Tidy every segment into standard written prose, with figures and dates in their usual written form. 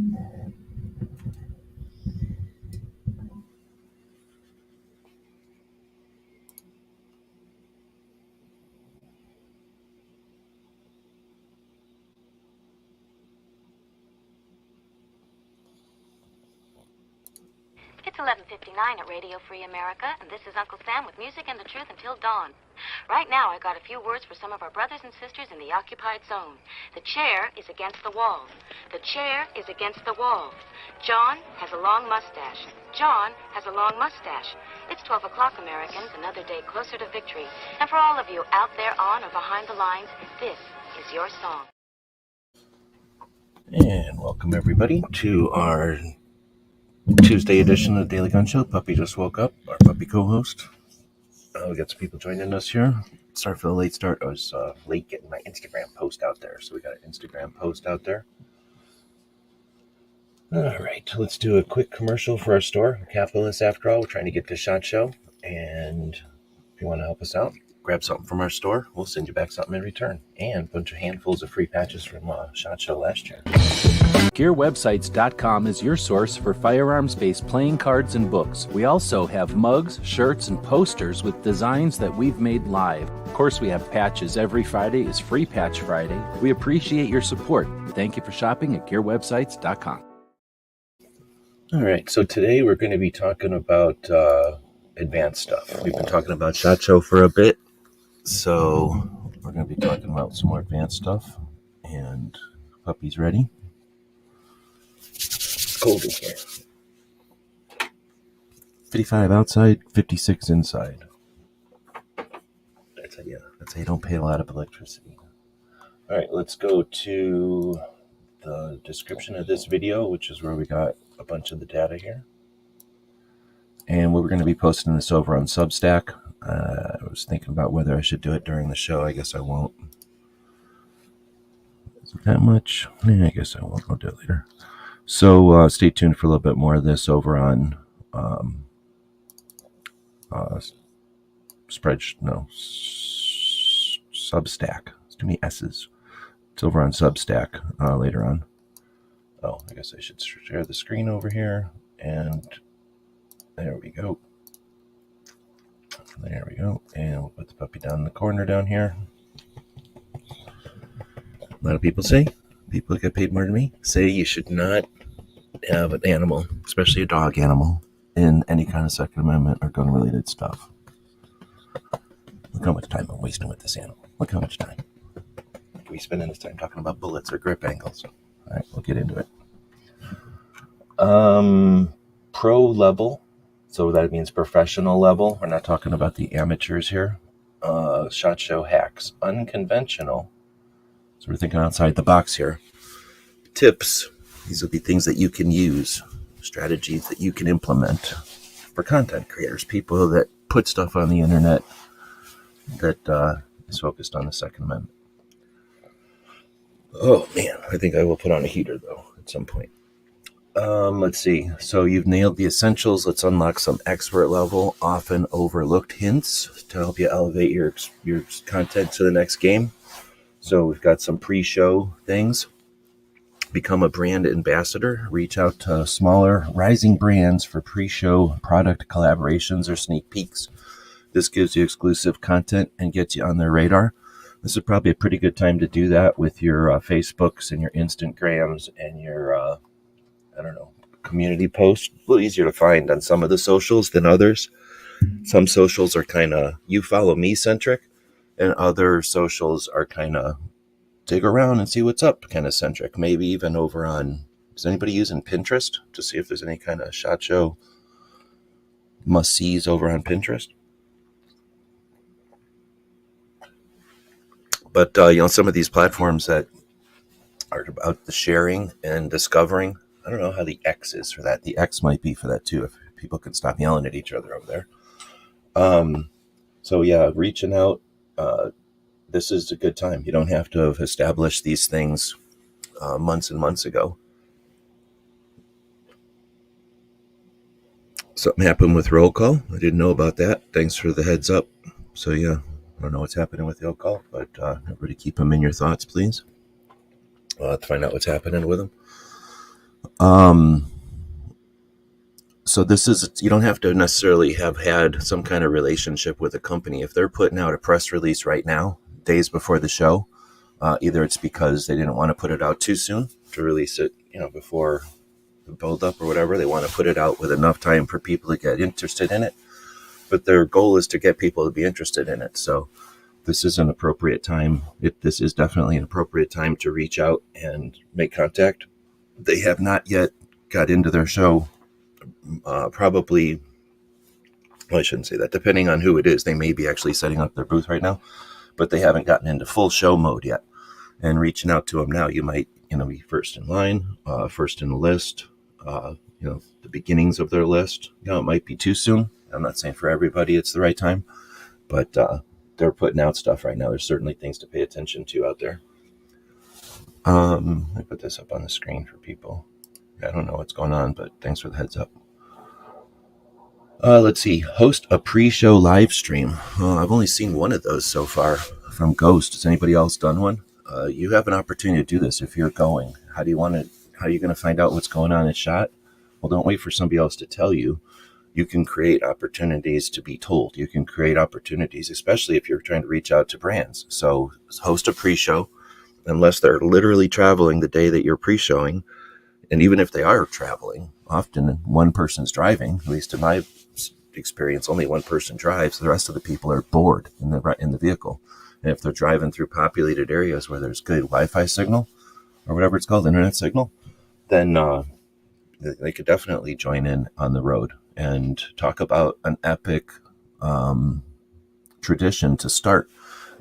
It's 11:59 at Radio Free America, and this is Uncle Sam with music and the truth until dawn. Right now, I got a few words for some of our brothers and sisters in the occupied zone. The chair is against the wall. The chair is against the wall. John has a long mustache. John has a long mustache. It's 12 o'clock, Americans, another day closer to victory. And for all of you out there on or behind the lines, this is your song. And welcome everybody to our Tuesday edition of the Daily Gun Show. Puppy just woke up, our puppy co-host. We got some people joining us here. Sorry for the late start. I was late getting my Instagram post out there. So we got an Instagram post out there. All right, let's do a quick commercial for our store. We're capitalists after all. We're trying to get to SHOT Show. And if you want to help us out, grab something from our store. We'll send you back something in return. And a bunch of handfuls of free patches from SHOT Show last year. GearWebsites.com is your source for firearms-based playing cards and books. We also have mugs, shirts, and posters with designs that we've made live. Of course, we have patches. Every Friday is Free Patch Friday. We appreciate your support. Thank you for shopping at GearWebsites.com. All right, so today we're going to be talking about advanced stuff. We've been talking about SHOT Show for a bit, so we're going to be talking about some more advanced stuff. And puppy's ready. It's cold in here. 55 outside, 56 inside. That's how you don't pay a lot of electricity. All right, let's go to the description of this video, which is where we got a bunch of the data here. And we're going to be posting this over on Substack. I was thinking about whether I should do it during the show. I guess I won't. Is it that much? I guess I won't. I'll do it later. So stay tuned for a little bit more of this over on Substack. It's too many S's. It's over on Substack later on. Oh, I guess I should share the screen over here. And there we go. There we go. And we'll put the puppy down in the corner down here. A lot of people that get paid more than me, say you should not have an animal, especially a dog animal, in any kind of Second Amendment or gun-related stuff. Look how much time I'm wasting with this animal. Look how much time. Could we spend this time talking about bullets or grip angles? All right, we'll get into it. Pro level, so that means professional level. We're not talking about the amateurs here. SHOT Show hacks. Unconventional. So we're thinking outside the box here. Tips. These will be things that you can use, strategies that you can implement for content creators, people that put stuff on the internet that is focused on the Second Amendment. Oh man, I think I will put on a heater though at some point. Let's see. So you've nailed the essentials. Let's unlock some expert level, often overlooked hints to help you elevate your content to the next game. So we've got some pre-show things. Become a brand ambassador. Reach out to smaller, rising brands for pre-show product collaborations or sneak peeks. This gives you exclusive content and gets you on their radar. This is probably a pretty good time to do that with your Facebooks and your Instagrams and your, community posts. A little easier to find on some of the socials than others. Some socials are kind of you follow me centric, and other socials are kind of dig around and see what's up kind of centric. Maybe even over on, is anybody using Pinterest to see if there's any kind of SHOT Show must-sees over on Pinterest? But, some of these platforms that are about the sharing and discovering, I don't know how the X is for that. The X might be for that too, if people can stop yelling at each other over there. So yeah, reaching out, this is a good time. You don't have to have established these things months and months ago. Something happened with roll call. I didn't know about that. Thanks for the heads up. So yeah, I don't know what's happening with roll call, but everybody keep them in your thoughts, please. We'll have to find out what's happening with them. So this is, you don't have to necessarily have had some kind of relationship with a company. If they're putting out a press release right now, days before the show, either it's because they didn't want to put it out too soon to release it, before the build up or whatever. They want to put it out with enough time for people to get interested in it. But their goal is to get people to be interested in it. So this is an appropriate time. This is definitely an appropriate time to reach out and make contact. They have not yet got into their show. Probably, well, I shouldn't say that. Depending on who it is, they may be actually setting up their booth right now, but they haven't gotten into full show mode yet. And reaching out to them now, you might, be first in line, first in the list, the beginnings of their list. It might be too soon. I'm not saying for everybody it's the right time, but they're putting out stuff right now. There's certainly things to pay attention to out there. Let me put this up on the screen for people. I don't know what's going on, but thanks for the heads up. Let's see. Host a pre-show live stream. I've only seen one of those so far from Ghost. Has anybody else done one? You have an opportunity to do this if you're going. How are you going to find out what's going on at SHOT? Well, don't wait for somebody else to tell you. You can create opportunities to be told. You can create opportunities, especially if you're trying to reach out to brands. So host a pre-show, unless they're literally traveling the day that you're pre-showing. And even if they are traveling, often one person's driving, at least in my experience, only one person drives. The rest of the people are bored in the vehicle. And if they're driving through populated areas where there's good Wi-Fi signal or whatever it's called, internet signal, then they could definitely join in on the road and talk about an epic tradition to start,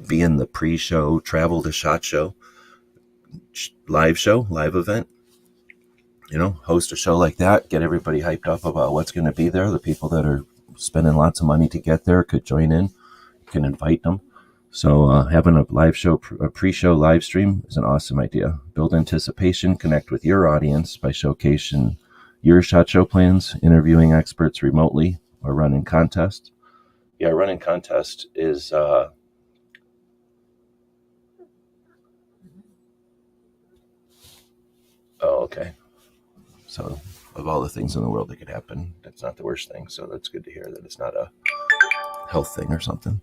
being the pre-show, travel to SHOT show, live event. Host a show like that, get everybody hyped up about what's going to be there. The people that are spending lots of money to get there could join in. You can invite them. So having a live show, a pre-show live stream is an awesome idea. Build anticipation, connect with your audience by showcasing your SHOT Show plans, interviewing experts remotely, or running contests. Yeah, running contest is oh, okay. So of all the things in the world that could happen, that's not the worst thing. So that's good to hear that it's not a health thing or something.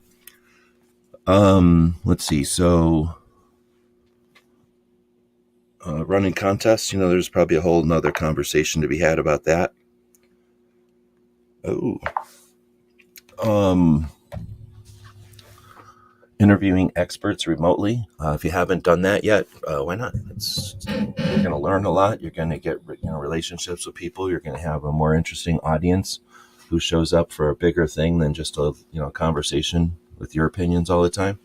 Let's see. So running contests, there's probably a whole nother conversation to be had about that. Interviewing experts remotely. If you haven't done that yet, why not? You're going to learn a lot. You're going to get relationships with people. You're going to have a more interesting audience who shows up for a bigger thing than just a conversation with your opinions all the time.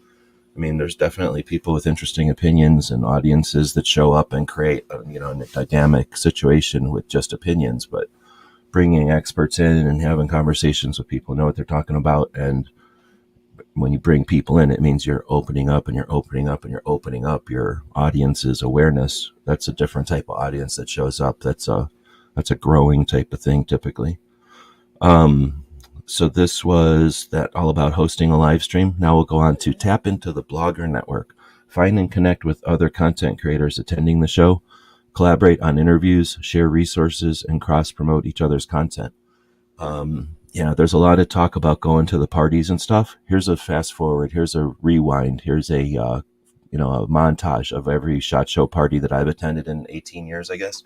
I mean, there's definitely people with interesting opinions and audiences that show up and create a dynamic situation with just opinions, but bringing experts in and having conversations with people who know what they're talking about. And when you bring people in, it means you're opening up and you're opening up and you're opening up your audience's awareness. That's a different type of audience that shows up. That's a growing type of thing typically. So this was that all about hosting a live stream. Now we'll go on to tap into the blogger network, find and connect with other content creators attending the show, collaborate on interviews, share resources, and cross-promote each other's content. There's a lot of talk about going to the parties and stuff. Here's a fast forward. Here's a rewind. Here's a a montage of every SHOT Show party that I've attended in 18 years, I guess.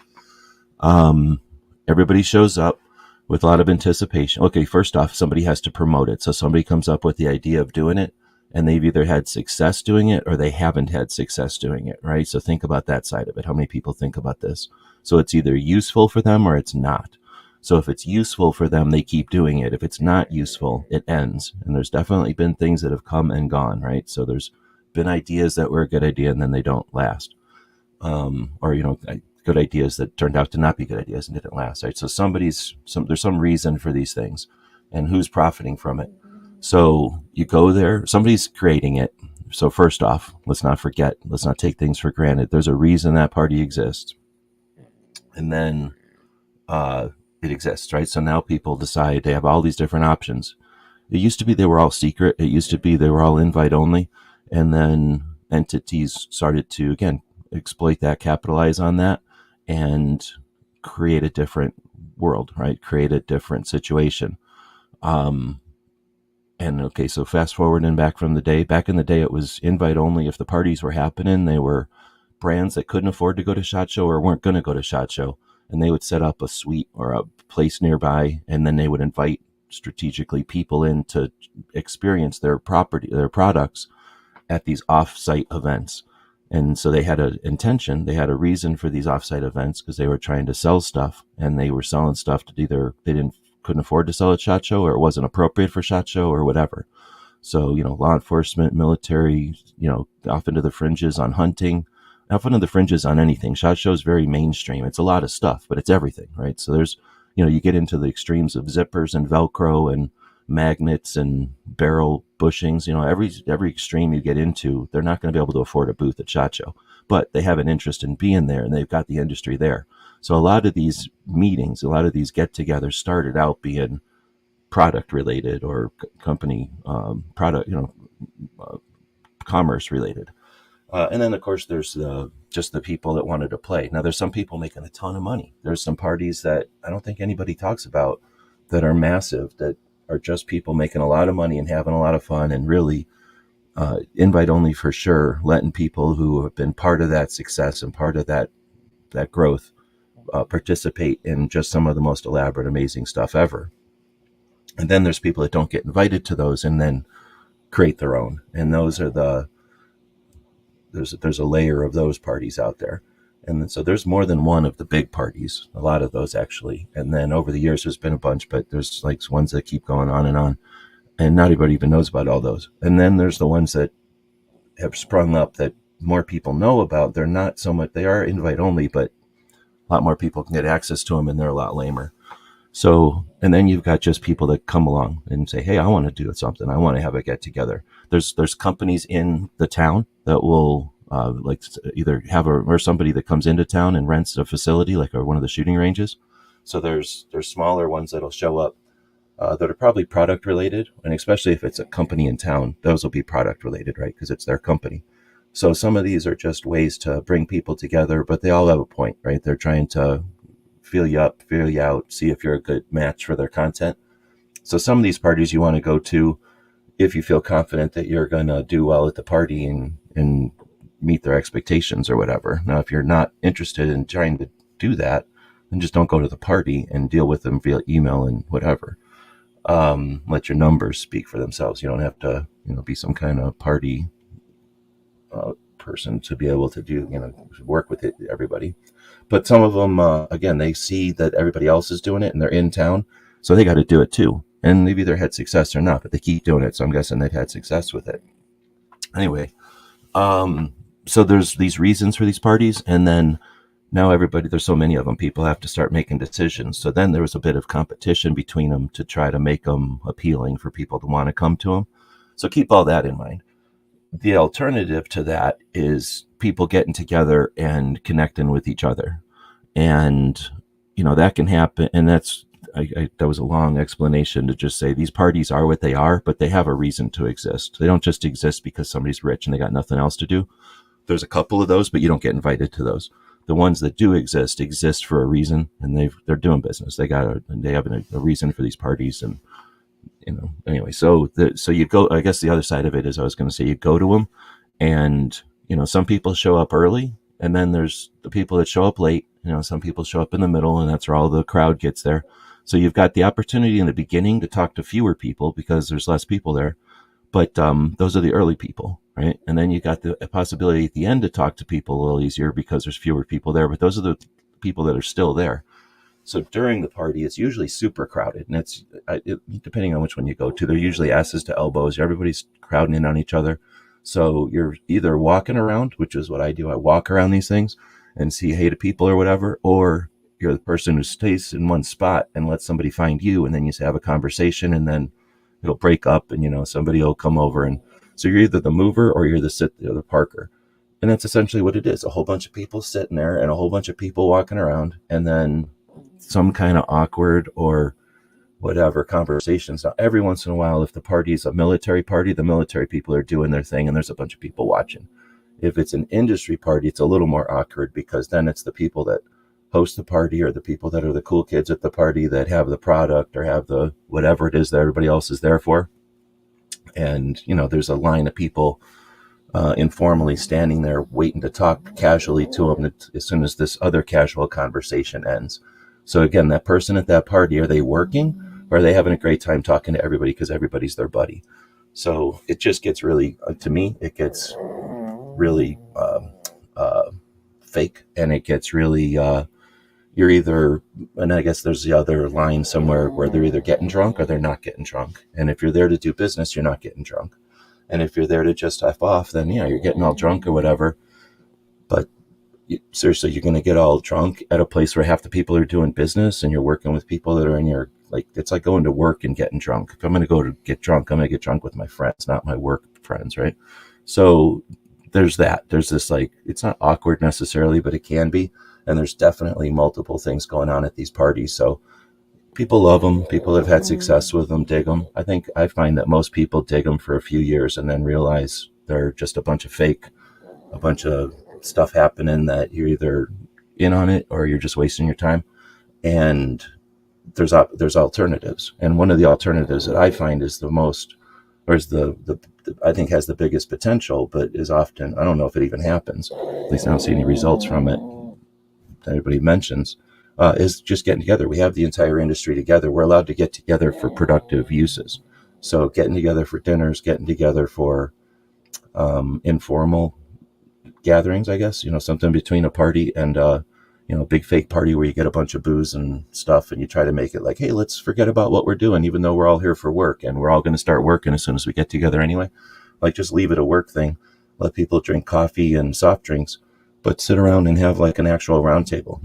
Everybody shows up with a lot of anticipation. Okay, first off, somebody has to promote it. So somebody comes up with the idea of doing it, and they've either had success doing it or they haven't had success doing it, right? So think about that side of it. How many people think about this? So it's either useful for them or it's not. So if it's useful for them, they keep doing it. If it's not useful, it ends. And there's definitely been things that have come and gone, right? So there's been ideas that were a good idea and then they don't last. Good ideas that turned out to not be good ideas and didn't last, right? So there's some reason for these things, and who's profiting from it. So you go there, somebody's creating it. So first off, let's not take things for granted. There's a reason that party exists. And then it exists, right? So now people decide they have all these different options. It used to be they were all secret. It used to be they were all invite only. And then entities started to, again, exploit that, capitalize on that, and create a different world, right? Create a different situation. And okay, so fast forward and back from the day. Back in the day, it was invite only. If the parties were happening, they were brands that couldn't afford to go to SHOT Show or weren't going to go to SHOT Show, and they would set up a suite or a place nearby, and then they would invite strategically people in to experience their products at these off-site events. And so they had an intention, they had a reason for these off-site events because they were trying to sell stuff, and they were selling stuff to either couldn't afford to sell at SHOT Show, or it wasn't appropriate for SHOT Show, or whatever. So, law enforcement, military, off into the fringes on hunting, off into the fringes on anything. SHOT Show is very mainstream. It's a lot of stuff, but it's everything, right? So there's, you get into the extremes of zippers and Velcro and magnets and barrel bushings. Every extreme you get into, they're not going to be able to afford a booth at SHOT Show, but they have an interest in being there, and they've got the industry there. So a lot of these meetings, a lot of these get-togethers started out being product related or company product, commerce related. And then, of course, there's just the people that wanted to play. Now, there's some people making a ton of money. There's some parties that I don't think anybody talks about that are massive, that are just people making a lot of money and having a lot of fun, and really invite only for sure, letting people who have been part of that success and part of that growth participate in just some of the most elaborate, amazing stuff ever. And then there's people that don't get invited to those and then create their own. And those are there's a layer of those parties out there. And so there's more than one of the big parties, a lot of those actually. And then over the years, there's been a bunch, but there's like ones that keep going on, and not everybody even knows about all those. And then there's the ones that have sprung up that more people know about. They're not so much, they are invite only, but a lot more people can get access to them, and they're a lot lamer. So, and then you've got just people that come along and say, hey, I want to do something. I want to have a get together. There's companies in the town that will like either have or somebody that comes into town and rents a facility, like one of the shooting ranges. So there's smaller ones that'll show up that are probably product related. And especially if it's a company in town, those will be product related, right? Because it's their company. So some of these are just ways to bring people together, but they all have a point, right? They're trying to feel you up, feel you out, see if you're a good match for their content. So some of these parties you want to go to if you feel confident that you're going to do well at the party and meet their expectations or whatever. Now, if you're not interested in trying to do that, then just don't go to the party and deal with them via email and whatever. Let your numbers speak for themselves. You don't have to, be some kind of party person to be able to do, work with everybody. But some of them, again, they see that everybody else is doing it and they're in town, so they got to do it too. And they've either had success or not, but they keep doing it. So I'm guessing they've had success with it. Anyway, so there's these reasons for these parties. And then now there's so many of them, people have to start making decisions. So then there was a bit of competition between them to try to make them appealing for people to want to come to them. So keep all that in mind. The alternative to that is people getting together and connecting with each other. And, that can happen. And that was a long explanation to just say these parties are what they are, but they have a reason to exist. They don't just exist because somebody's rich and they got nothing else to do. There's a couple of those, but you don't get invited to those. The ones that do exist for a reason, and they're doing business. They have a reason for these parties. And, anyway, so you go, I guess the other side of it is I was going to say you go to them, and, some people show up early, and then there's the people that show up late. Some people show up in the middle, and that's where all the crowd gets there. So you've got the opportunity in the beginning to talk to fewer people because there's less people there. But those are the early people, right? And then you got the possibility at the end to talk to people a little easier because there's fewer people there. But those are the people that are still there. So during the party, it's usually super crowded. And it's depending on which one you go to, they're usually asses to elbows. Everybody's crowding in on each other. So you're either walking around, which is what I do. I walk around these things and see hey to people or whatever, or you're the person who stays in one spot and lets somebody find you, and then you have a conversation, and then it'll break up, and somebody will come over, and so you're either the mover or you're the parker, and that's essentially what it is. A whole bunch of people sitting there and a whole bunch of people walking around, and then some kind of awkward or whatever conversations. Now, every once in a while, if the party's a military party, the military people are doing their thing, and there's a bunch of people watching. If it's an industry party, it's a little more awkward because then it's the people that host the party are the people that are the cool kids at the party that have the product or have the whatever it is that everybody else is there for. And, there's a line of people informally standing there waiting to talk casually to them as soon as this other casual conversation ends. So again, that person at that party, are they working or are they having a great time talking to everybody because everybody's their buddy? So it just gets really, to me, it gets really fake, and it gets really, you're either, and I guess there's the other line somewhere where they're either getting drunk or they're not getting drunk. And if you're there to do business, you're not getting drunk. And if you're there to just F off, then yeah, you're getting all drunk or whatever. But seriously, you're going to get all drunk at a place where half the people are doing business and you're working with people that are in your, it's like going to work and getting drunk. If I'm going to go to get drunk, I'm going to get drunk with my friends, not my work friends, right? So there's that. There's this, it's not awkward necessarily, but it can be. And there's definitely multiple things going on at these parties. So people love them. People that have had success with them dig them. I find that most people dig them for a few years and then realize they're just a bunch of fake, a bunch of stuff happening that you're either in on it or you're just wasting your time. And there's alternatives. And one of the alternatives that I find is the most, or is the I think has the biggest potential, but is often, I don't know if it even happens. At least I don't see any results from it that anybody mentions. Is just getting together. We have the entire industry together. We're allowed to get together for productive uses. So getting together for dinners, getting together for informal gatherings, I guess, something between a party and, a big fake party where you get a bunch of booze and stuff and you try to make it like, hey, let's forget about what we're doing, even though we're all here for work and we're all going to start working as soon as we get together anyway. Just leave it a work thing. Let people drink coffee and soft drinks, but sit around and have an actual round table,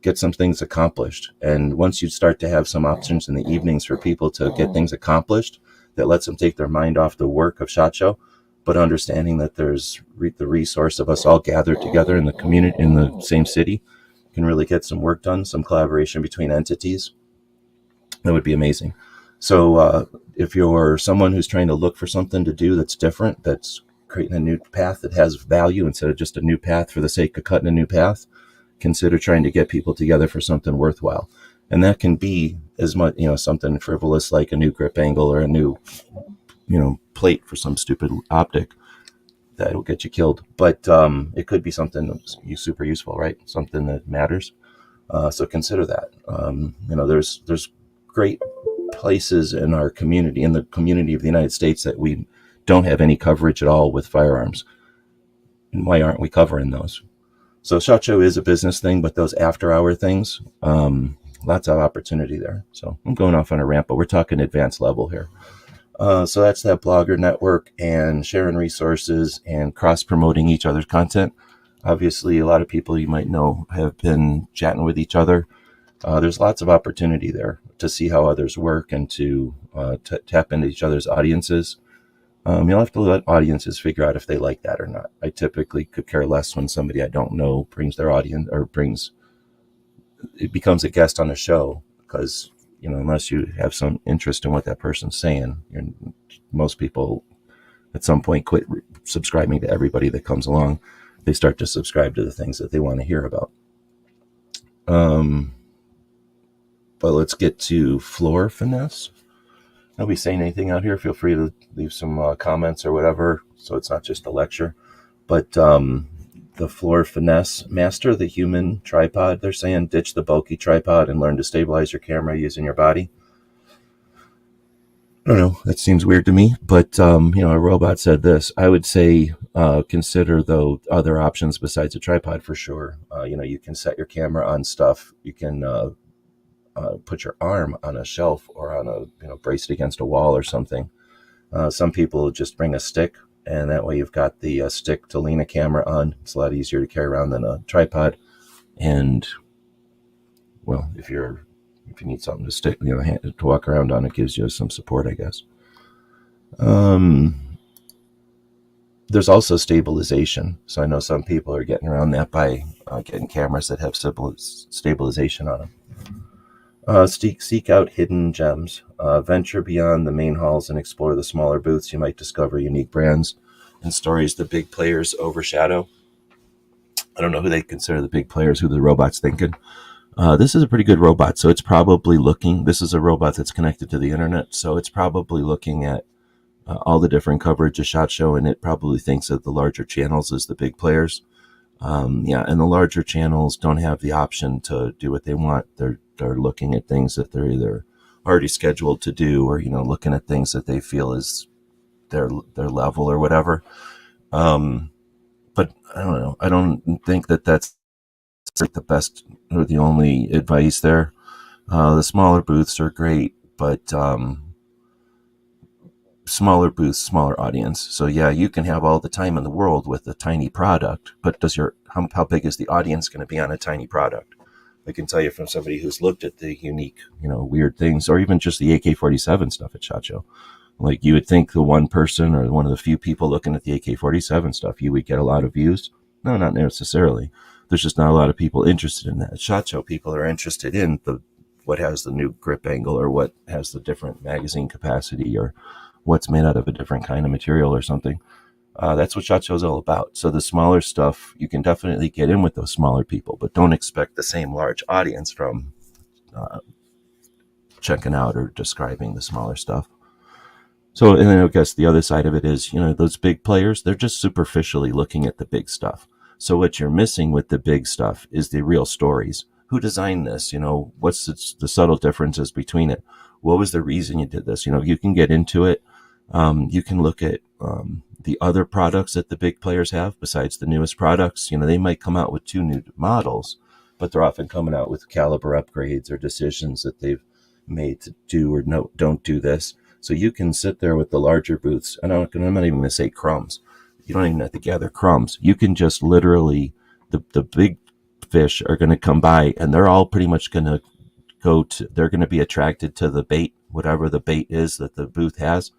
get some things accomplished. And once you start to have some options in the evenings for people to get things accomplished, that lets them take their mind off the work of SHOT Show, but understanding that there's the resource of us all gathered together in the community, in the same city, can really get some work done, some collaboration between entities. That would be amazing. So if you're someone who's trying to look for something to do that's different, that's creating a new path that has value instead of just a new path for the sake of cutting a new path, consider trying to get people together for something worthwhile. And that can be as much, something frivolous like a new grip angle or a new, plate for some stupid optic that will get you killed. But it could be something that's super useful, right? Something that matters. So consider that. There's great places in our community, in the community of the United States, that we don't have any coverage at all with firearms. And why aren't we covering those? So SHOT Show is a business thing, but those after-hour things, lots of opportunity there. So I'm going off on a rant, but we're talking advanced level here. So that's that blogger network and sharing resources and cross-promoting each other's content. Obviously, a lot of people you might know have been chatting with each other. There's lots of opportunity there to see how others work and to tap into each other's audiences. You'll have to let audiences figure out if they like that or not. I typically could care less when somebody I don't know brings their audience or it becomes a guest on a show, because, unless you have some interest in what that person's saying, most people at some point quit subscribing to everybody that comes along. They start to subscribe to the things that they want to hear about. But let's get to floor finesse. Nobody saying anything out here. Feel free to leave some comments or whatever, so it's not just a lecture. But the floor finesse master the human tripod. They're saying ditch the bulky tripod and learn to stabilize your camera using your body. I don't know. That seems weird to me, but a robot said this. I would say consider though other options besides a tripod for sure. You can set your camera on stuff. You can put your arm on a shelf or on brace it against a wall or something. Some people just bring a stick, and that way you've got the stick to lean a camera on. It's a lot easier to carry around than a tripod. And well, if you need something to stick, to walk around on, it gives you some support, I guess. There's also stabilization. So I know some people are getting around that by getting cameras that have stabilization on them. Seek out hidden gems. Venture beyond the main halls and explore the smaller booths. You might discover unique brands and stories the big players overshadow. I don't know who they consider the big players, who the robot's thinking. This is a pretty good robot, so it's probably looking. This is a robot that's connected to the internet, so it's probably looking at all the different coverage of SHOT Show, and it probably thinks that the larger channels is the big players. Yeah, and the larger channels don't have the option to do what they want. They're looking at things that they're either already scheduled to do, or looking at things that they feel is their level or whatever. But I don't know. I don't think that that's like the best or the only advice there. The smaller booths are great, but smaller booths, smaller audience. So yeah, you can have all the time in the world with a tiny product, but how big is the audience going to be on a tiny product? I can tell you from somebody who's looked at the unique, weird things, or even just the AK-47 stuff at SHOT Show. Like, you would think the one person or one of the few people looking at the AK-47 stuff, you would get a lot of views. No, not necessarily. There's just not a lot of people interested in that. At SHOT Show, people are interested in what has the new grip angle, or what has the different magazine capacity, or what's made out of a different kind of material or something. That's what SHOT Show is all about. So the smaller stuff, you can definitely get in with those smaller people, but don't expect the same large audience from checking out or describing the smaller stuff. So, and then I guess the other side of it is, those big players, they're just superficially looking at the big stuff. So what you're missing with the big stuff is the real stories. Who designed this? What's the subtle differences between it? What was the reason you did this? You can get into it. You can look at the other products that the big players have besides the newest products. They might come out with 2 new models, but they're often coming out with caliber upgrades or decisions that they've made to do or don't do this. So you can sit there with the larger booths, and I'm not even going to say crumbs. You don't even have to gather crumbs. You can just literally, the big fish are going to come by, and they're all pretty much going to they're going to be attracted to the bait, whatever the bait is that the booth has.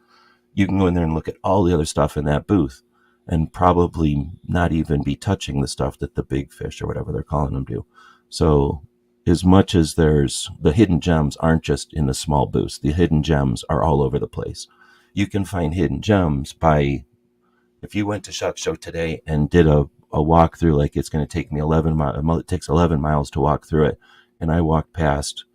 You can go in there and look at all the other stuff in that booth and probably not even be touching the stuff that the big fish or whatever they're calling them do. So as much as the hidden gems aren't just in the small booths, the hidden gems are all over the place. You can find hidden gems if you went to SHOT Show today and did a walkthrough, like it's going to take me 11 miles, it takes 11 miles to walk through it. And I walked past,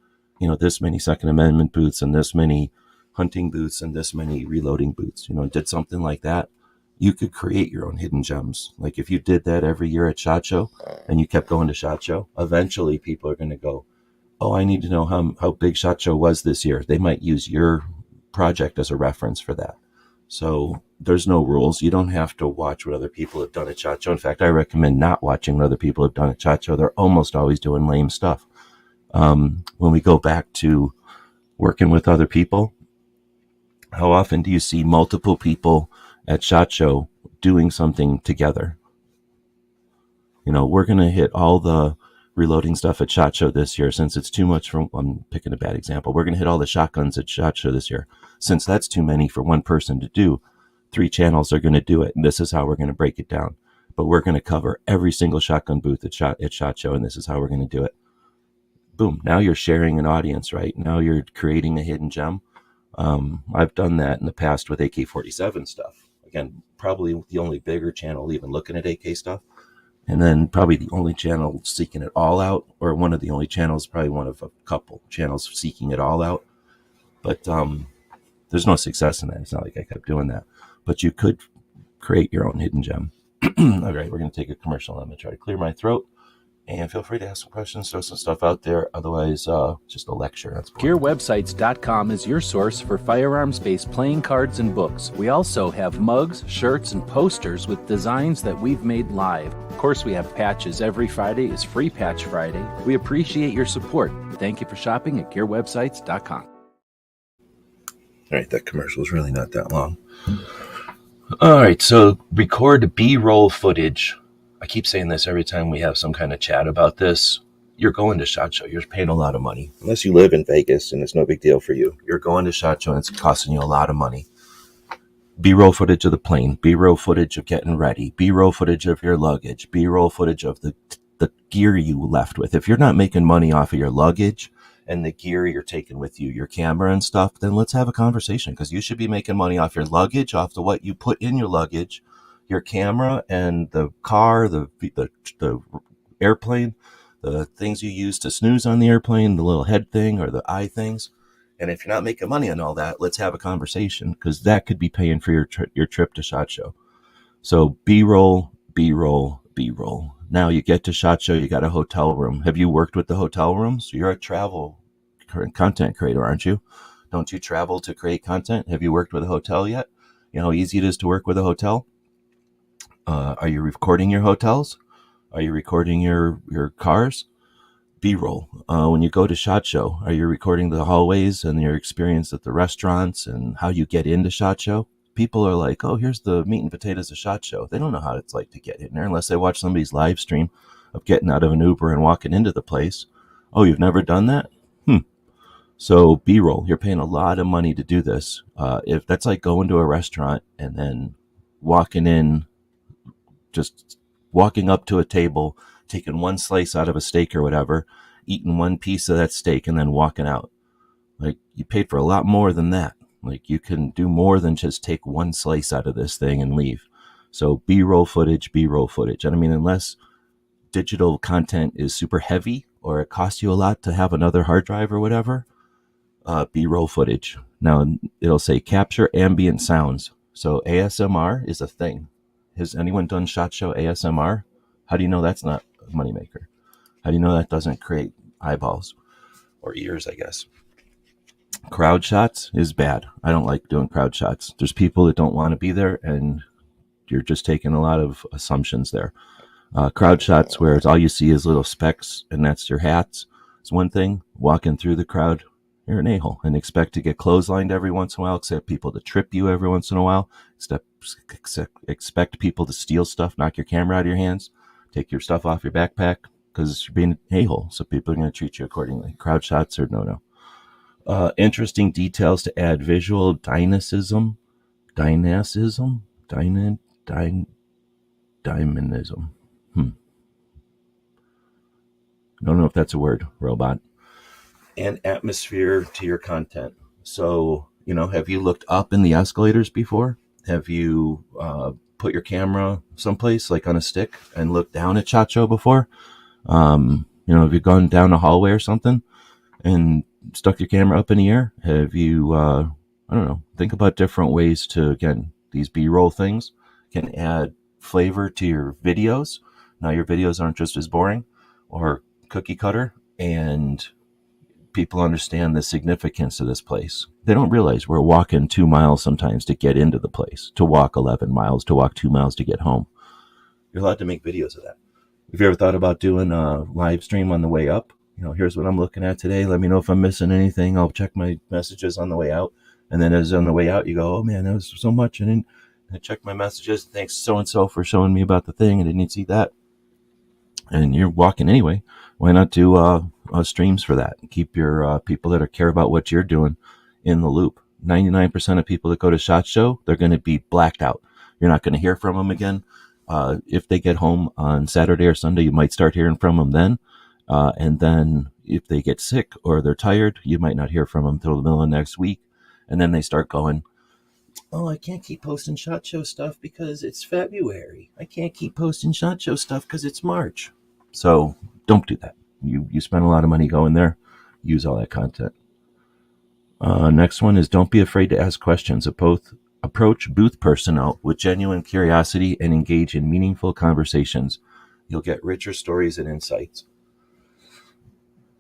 this many Second Amendment booths and this many hunting booths and this many reloading booths, did something like that, you could create your own hidden gems. Like, if you did that every year at SHOT Show and you kept going to SHOT Show, eventually people are going to go, oh, I need to know how big SHOT Show was this year. They might use your project as a reference for that. So there's no rules. You don't have to watch what other people have done at SHOT Show. In fact, I recommend not watching what other people have done at SHOT Show. They're almost always doing lame stuff. When we go back to working with other people, how often do you see multiple people at SHOT Show doing something together? We're going to hit all the reloading stuff at SHOT Show this year, since it's too much for, I'm picking a bad example. We're going to hit all the shotguns at SHOT Show this year. Since that's too many for one person to do, 3 channels are going to do it. And this is how we're going to break it down. But we're going to cover every single shotgun booth at SHOT Show. And this is how we're going to do it. Boom. Now you're sharing an audience, right? Now you're creating a hidden gem. I've done that in the past with AK-47 stuff. Again, probably the only bigger channel even looking at AK stuff. And then probably the only channel seeking it all out, or one of the only channels, probably one of a couple channels seeking it all out. But there's no success in that. It's not like I kept doing that. But you could create your own hidden gem. All right, we're going to take a commercial. I'm going to try to clear my throat. And feel free to ask some questions, throw some stuff out there. Otherwise, just a lecture. That's GearWebsites.com is your source for firearms-based playing cards and books. We also have mugs, shirts, and posters with designs that we've made live. Of course, we have patches. Every Friday is Free Patch Friday. We appreciate your support. Thank you for shopping at GearWebsites.com. All right, that commercial is really not that long. All right, so record B-roll footage. I keep saying this every time we have some kind of chat about this. You're going to SHOT Show. You're paying a lot of money. Unless you live in Vegas and it's no big deal for you. You're going to SHOT Show and it's costing you a lot of money. B-roll footage of the plane. B-roll footage of getting ready. B-roll footage of your luggage. B-roll footage of the gear you left with. If you're not making money off of your luggage and the gear you're taking with you, your camera and stuff, then let's have a conversation, because you should be making money off your luggage, off the what you put in your luggage, your camera and the car, the airplane, the things you use to snooze on the airplane, the little head thing or the eye things. And if you're not making money on all that, let's have a conversation, because that could be paying for your trip to SHOT Show. So B-roll, B-roll, B-roll. Now you get to SHOT Show, you got a hotel room. Have you worked with the hotel rooms? You're a travel content creator, aren't you? Don't you travel to create content? Have you worked with a hotel yet? You know how easy it is to work with a hotel? Are you recording your hotels? Are you recording your cars? B-roll. When you go to SHOT Show, are you recording the hallways and your experience at the restaurants and how you get into SHOT Show? People are like, oh, here's the meat and potatoes of SHOT Show. They don't know how it's like to get in there unless they watch somebody's live stream of getting out of an Uber and walking into the place. Oh, you've never done that? So B-roll, you're paying a lot of money to do this. If that's like going to a restaurant and then walking in, just walking up to a table, taking one slice out of a steak or whatever, eating one piece of that steak, and then walking out. Like, you paid for a lot more than that. Like, you can do more than just take one slice out of this thing and leave. So B-roll footage, B-roll footage. And I mean, unless digital content is super heavy or it costs you a lot to have another hard drive or whatever, B-roll footage. Now, it'll say capture ambient sounds. So ASMR is a thing. Has anyone done SHOT Show ASMR? How do you know that's not a moneymaker? How do you know that doesn't create eyeballs or ears, I guess? Crowd shots is bad. I don't like doing crowd shots. There's people that don't want to be there, and you're just taking a lot of assumptions there. Crowd shots where it's all you see is little specks, and that's your hats. It's one thing. Walking through the crowd, you're an a-hole, and expect to get clotheslined every once in a while, expect people to trip you every once in a while, expect people to steal stuff, knock your camera out of your hands, take your stuff off your backpack, because you're being an a-hole, so people are going to treat you accordingly. Crowd shots are no-no. Interesting details to add visual dynamism. Dynamism? Dynamism. I don't know if that's a word, robot. And atmosphere to your content. So, have you looked up in the escalators before? Have you put your camera someplace, like on a stick, and looked down at SHOT Show before? Have you gone down a hallway or something and stuck your camera up in the air? Have you, think about different ways to, again, these B-roll things can add flavor to your videos. Now your videos aren't just as boring or cookie cutter, and people understand the significance of this place. They don't realize we're walking 2 miles sometimes to get into the place, to walk 11 miles, to walk 2 miles to get home. You're allowed to make videos of that. Have you ever thought about doing a live stream on the way up? Here's what I'm looking at today. Let me know if I'm missing anything. I'll check my messages on the way out. And then as on the way out, you go, oh man, that was so much. And then I check my messages. Thanks so-and-so for showing me about the thing. I didn't see that. And you're walking anyway. Why not do streams for that? Keep your people that care about what you're doing in the loop. 99% of people that go to SHOT Show, they're going to be blacked out. You're not going to hear from them again. If they get home on Saturday or Sunday, you might start hearing from them then. And then if they get sick or they're tired, you might not hear from them until the middle of next week. And then they start going, oh, I can't keep posting SHOT Show stuff because it's February. I can't keep posting SHOT Show stuff because it's March. So don't do that. You spend a lot of money going there. Use all that content. Next one is don't be afraid to ask questions. Approach booth personnel with genuine curiosity and engage in meaningful conversations. You'll get richer stories and insights.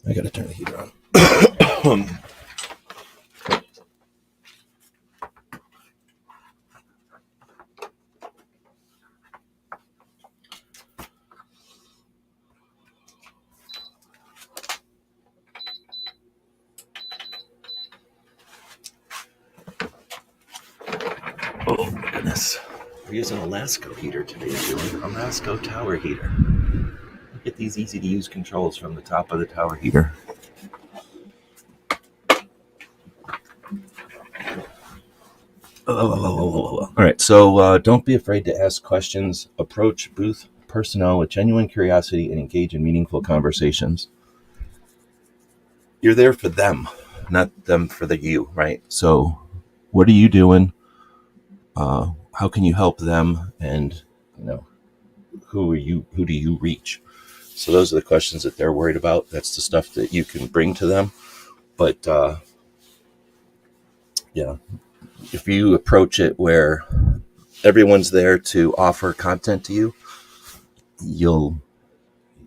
I got to turn the heater on. Oh my goodness. We're using a Lasco heater today, actually. A Lasco tower heater. Get these easy to use controls from the top of the tower heater. All right, so don't be afraid to ask questions. Approach booth personnel with genuine curiosity and engage in meaningful conversations. You're there for them, not them for you, right? So what are you doing? how can you help them, and who do you reach? So those are the questions that they're worried about. That's the stuff that you can bring to them. But yeah, if you approach it where everyone's there to offer content to you,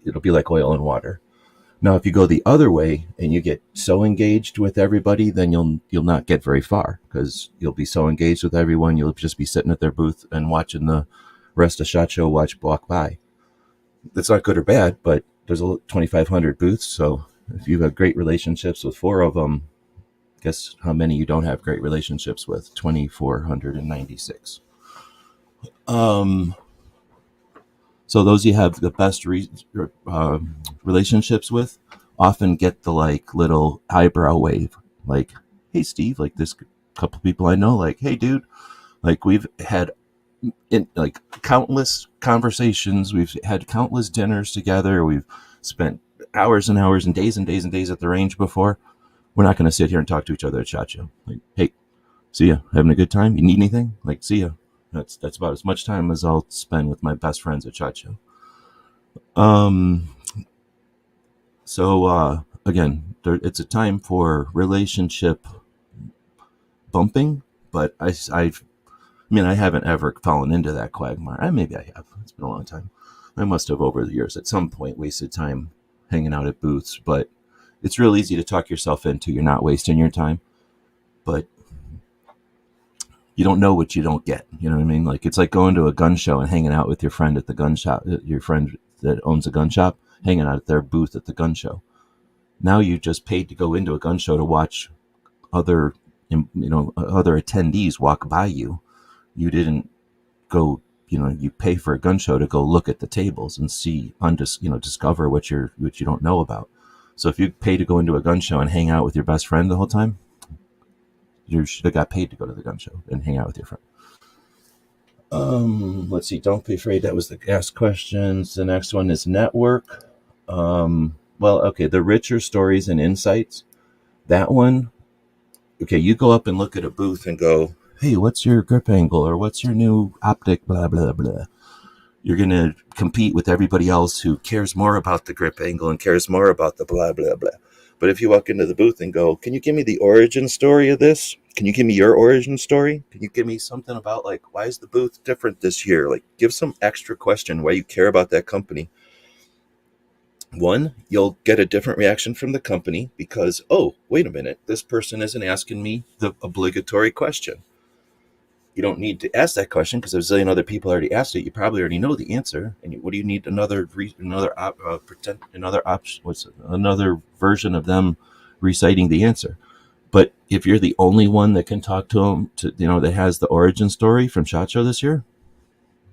it'll be like oil and water. Now, if you go the other way and you get so engaged with everybody, then you'll not get very far, because you'll be so engaged with everyone, you'll just be sitting at their booth and watching the rest of SHOT Show walk by. That's not good or bad, but there's 2,500 booths, so if you have great relationships with 4 of them, guess how many you don't have great relationships with? 2,496. So those you have the best relationships with often get the like little eyebrow wave, like, hey Steve, like this couple people I know, like, hey dude, like we've had like countless conversations, we've had countless dinners together, we've spent hours and hours and days and days and days at the range before. We're not going to sit here and talk to each other at SHOT Show. Like, hey, see ya, having a good time? You need anything? Like, see ya. That's about as much time as I'll spend with my best friends at SHOT Show. So again, it's a time for relationship bumping, but I mean, I haven't ever fallen into that quagmire. Maybe I have. It's been a long time. I must have over the years at some point wasted time hanging out at booths, but it's real easy to talk yourself into you're not wasting your time, but you don't know what you don't get. You know what I mean? Like, it's like going to a gun show and hanging out with your friend at the gun shop, your friend that owns a gun shop, hanging out at their booth at the gun show. Now you just paid to go into a gun show to watch other attendees walk by you. You didn't go, you pay for a gun show to go look at the tables and see, discover what you don't know about. So if you pay to go into a gun show and hang out with your best friend the whole time, you should have got paid to go to the gun show and hang out with your friend. Let's see. Don't be afraid. That was the ask questions. The next one is network. The richer stories and insights. That one. Okay, you go up and look at a booth and go, hey, what's your grip angle, or what's your new optic, blah, blah, blah. You're going to compete with everybody else who cares more about the grip angle and cares more about the blah, blah, blah. But if you walk into the booth and go, can you give me the origin story of this? Can you give me your origin story? Can you give me something about, like, why is the booth different this year? Like, give some extra question why you care about that company. One, you'll get a different reaction from the company because, oh, wait a minute, this person isn't asking me the obligatory question. You don't need to ask that question because a zillion other people already asked it. You probably already know the answer. And what do you need another version of them reciting the answer? But if you're the only one that can talk to them, that has the origin story from SHOT Show this year,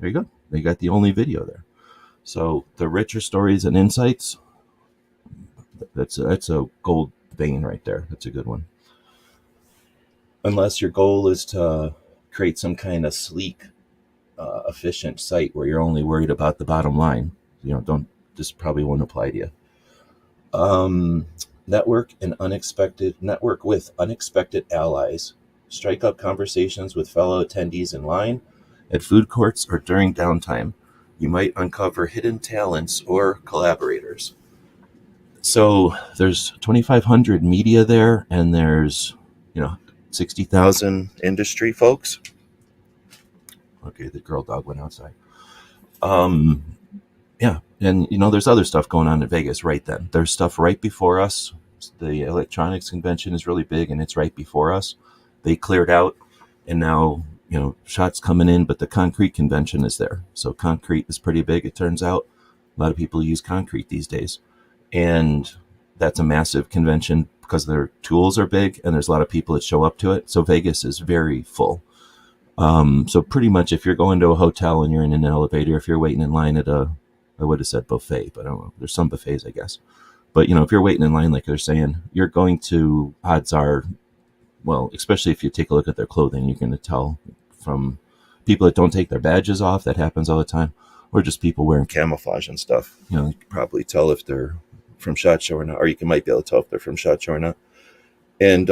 there you go. They got the only video there. So the richer stories and insights, that's a gold vein right there. That's a good one. Unless your goal is to create some kind of sleek, efficient site where you're only worried about the bottom line. This probably won't apply to you. Network with unexpected allies. Strike up conversations with fellow attendees in line, at food courts, or during downtime. You might uncover hidden talents or collaborators. So there's 2,500 media there, and there's 60,000 industry folks. Okay, the girl dog went outside. Yeah, and there's other stuff going on in Vegas right then. There's stuff right before us. The electronics convention is really big, and it's right before us. They cleared out, and now SHOT's coming in, but the concrete convention is there. So concrete is pretty big, it turns out. A lot of people use concrete these days, and that's a massive convention because their tools are big and there's a lot of people that show up to it. So Vegas is very full. So pretty much if you're going to a hotel and you're in an elevator, if you're waiting in line at I would have said buffet, but I don't know. There's some buffets, I guess. But, if you're waiting in line, like they're saying, you're going to, odds are, well, especially if you take a look at their clothing, you're going to tell from people that don't take their badges off. That happens all the time. Or just people wearing camouflage and stuff. You can probably tell if they're from SHOT Show or not, or you might be able to tell if they're from SHOT Show or not. And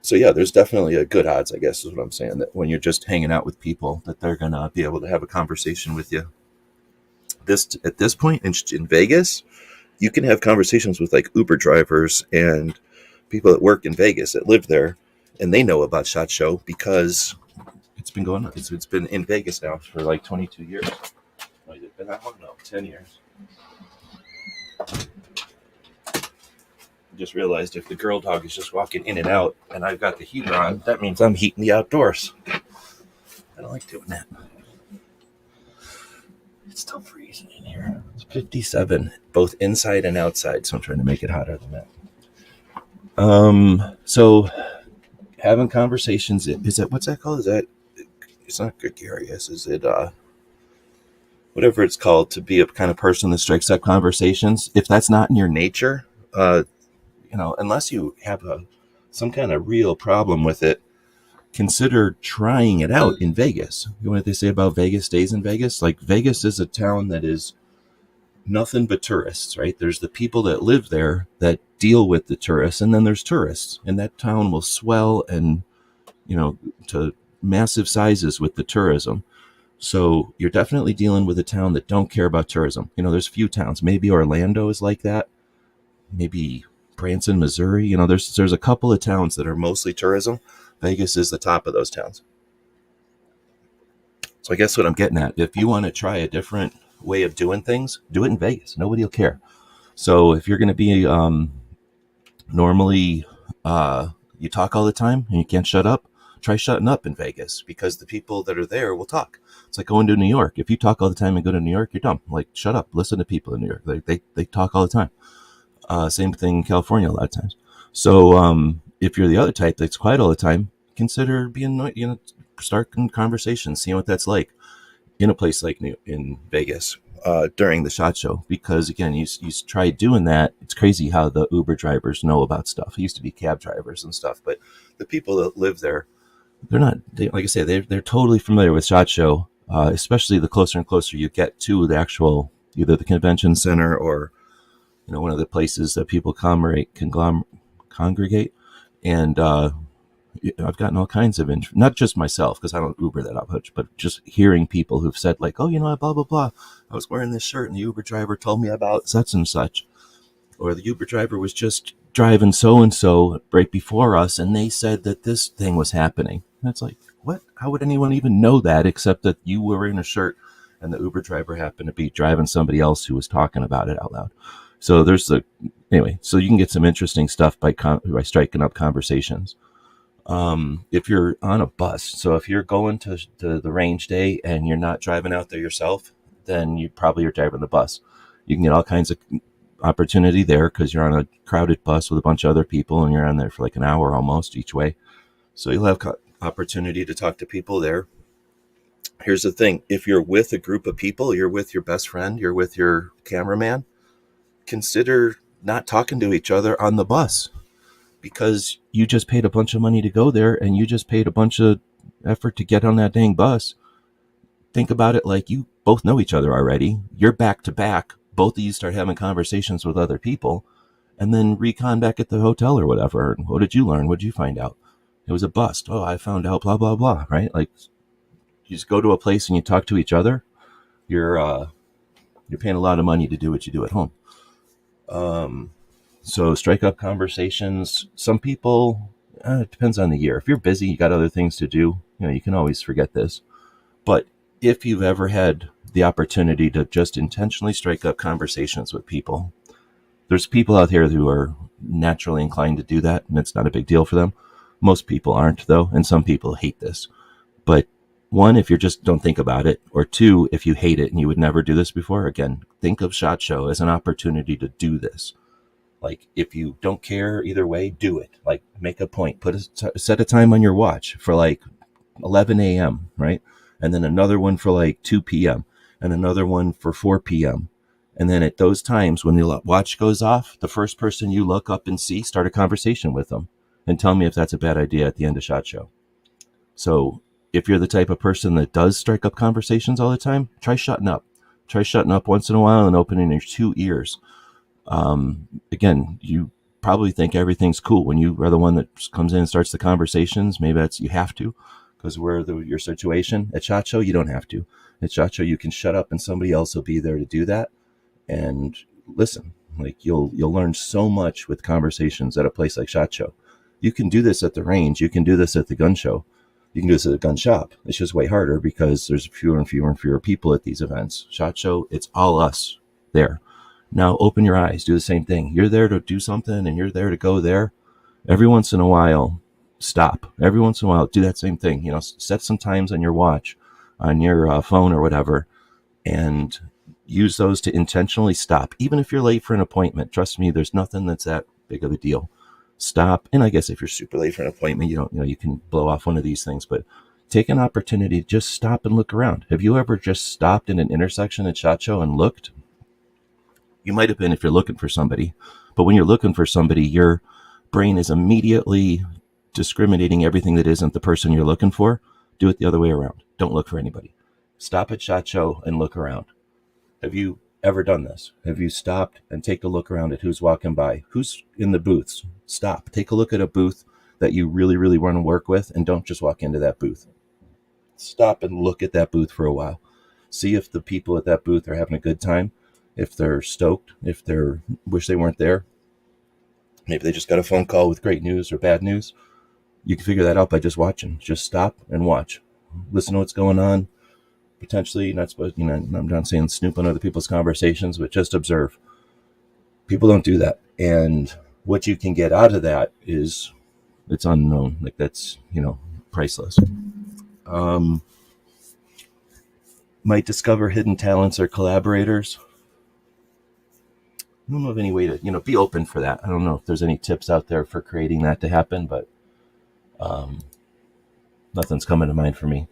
So yeah, there's definitely a good odds, I guess is what I'm saying, that when you're just hanging out with people, that they're gonna be able to have a conversation with you. This at this point in Vegas, you can have conversations with like Uber drivers and people that work in Vegas that live there, and they know about SHOT Show because it's been going on. It's been in Vegas now for like 22 years. Has it been that long? No, 10 years. Just realized if the girl dog is just walking in and out and I've got the heater on, that means I'm heating the outdoors. I don't like doing that. It's still freezing in here. It's 57, both inside and outside, so I'm trying to make it hotter than that. So having conversations, is that, what's that called? Is that, it's not gregarious, is it, whatever it's called, to be a kind of person that strikes up conversations? If that's not in your nature, unless you have some kind of real problem with it, consider trying it out in Vegas. You know what they say about Vegas stays in Vegas? Like, Vegas is a town that is nothing but tourists, right? There's the people that live there that deal with the tourists, and then there's tourists, and that town will swell and, to massive sizes with the tourism. So you're definitely dealing with a town that don't care about tourism. There's a few towns. Maybe Orlando is like that. Maybe Branson, Missouri. There's a couple of towns that are mostly tourism. Vegas is the top of those towns. So I guess what I'm getting at, if you want to try a different way of doing things, do it in Vegas. Nobody will care. So if you're going to be normally you talk all the time and you can't shut up, try shutting up in Vegas, because the people that are there will talk. It's like going to New York. If you talk all the time and go to New York, you're dumb. Like, shut up. Listen to people in New York. They talk all the time. Same thing in California a lot of times. So if you're the other type that's quiet all the time, consider being, starting conversations, seeing what that's like in a place like in Vegas during the SHOT Show. Because again, you try doing that. It's crazy how the Uber drivers know about stuff. It used to be cab drivers and stuff, but the people that live there, they're not. Like I say, they're totally familiar with SHOT Show. Especially the closer and closer you get to the actual, either the convention center or one of the places that people congregate. And I've gotten all kinds of not just myself, because I don't Uber that much, but just hearing people who've said like, oh, blah, blah, blah. I was wearing this shirt and the Uber driver told me about such and such. Or the Uber driver was just driving so-and-so right before us, and they said that this thing was happening. And it's like, what? How would anyone even know that, except that you were wearing a shirt and the Uber driver happened to be driving somebody else who was talking about it out loud? So anyway, so you can get some interesting stuff by striking up conversations. If you're on a bus, so if you're going to the range day and you're not driving out there yourself, then you probably are driving the bus. You can get all kinds of opportunity there because you're on a crowded bus with a bunch of other people, and you're on there for like an hour almost each way. So you'll have opportunity to talk to people there. Here's the thing. If you're with a group of people, you're with your best friend, you're with your cameraman, consider not talking to each other on the bus, because you just paid a bunch of money to go there, and you just paid a bunch of effort to get on that dang bus. Think about it like you both know each other already. You're back to back. Both of you start having conversations with other people, and then recon back at the hotel or whatever. What did you learn? What did you find out? It was a bust. Oh, I found out blah, blah, blah, right? Like, you just go to a place and you talk to each other. You're paying a lot of money to do what you do at home. So strike up conversations. Some people, it depends on the year. If you're busy, you got other things to do, you can always forget this. But if you've ever had the opportunity to just intentionally strike up conversations with people, there's people out here who are naturally inclined to do that, and it's not a big deal for them. Most people aren't, though, and some people hate this. But one, if you just don't think about it, or two, if you hate it and you would never do this before, again, think of SHOT Show as an opportunity to do this. Like, if you don't care either way, do it. Like, make a point. Set a time on your watch for like 11 a.m., right? And then another one for like 2 p.m. and another one for 4 p.m. And then at those times when the watch goes off, the first person you look up and see, start a conversation with them and tell me if that's a bad idea at the end of SHOT Show. So if you're the type of person that does strike up conversations all the time, try shutting up. Try shutting up once in a while and opening your two ears. Again, you probably think everything's cool when you are the one that comes in and starts the conversations. Maybe that's, you have to, because your situation. At SHOT Show, you don't have to. At SHOT Show, you can shut up and somebody else will be there to do that. And listen, like you'll learn so much with conversations at a place like SHOT Show. You can do this at the range. You can do this at the gun show. You can do this at a gun shop. It's just way harder because there's fewer and fewer and fewer people at these events. SHOT Show, it's all us there. Now open your eyes, do the same thing. You're there to do something and you're there to go there. Every once in a while, stop. Every once in a while, do that same thing. You know, set some times on your watch, on your phone or whatever, and use those to intentionally stop. Even if you're late for an appointment, trust me, there's nothing that's that big of a deal. Stop. And I guess if you're super late for an appointment, you can blow off one of these things, but take an opportunity to just stop and look around. Have you ever just stopped in an intersection at SHOT Show and looked? You might have been if you're looking for somebody, but when you're looking for somebody, your brain is immediately discriminating everything that isn't the person you're looking for. Do it the other way around. Don't look for anybody. Stop at SHOT Show and look around. Have you ever done this? Have you stopped and take a look around at who's walking by? Who's in the booths? Stop. Take a look at a booth that you really, really want to work with, and don't just walk into that booth. Stop and look at that booth for a while. See if the people at that booth are having a good time. If they're stoked, if they're wish they weren't there, maybe they just got a phone call with great news or bad news. You can figure that out by just watching. Just stop and watch. Listen to what's going on. Potentially, you're not supposed, I'm not saying snoop on other people's conversations, but just observe. People don't do that. And what you can get out of that is, it's unknown. Like that's, priceless. Might discover hidden talents or collaborators. I don't know of any way to, be open for that. I don't know if there's any tips out there for creating that to happen, but nothing's coming to mind for me.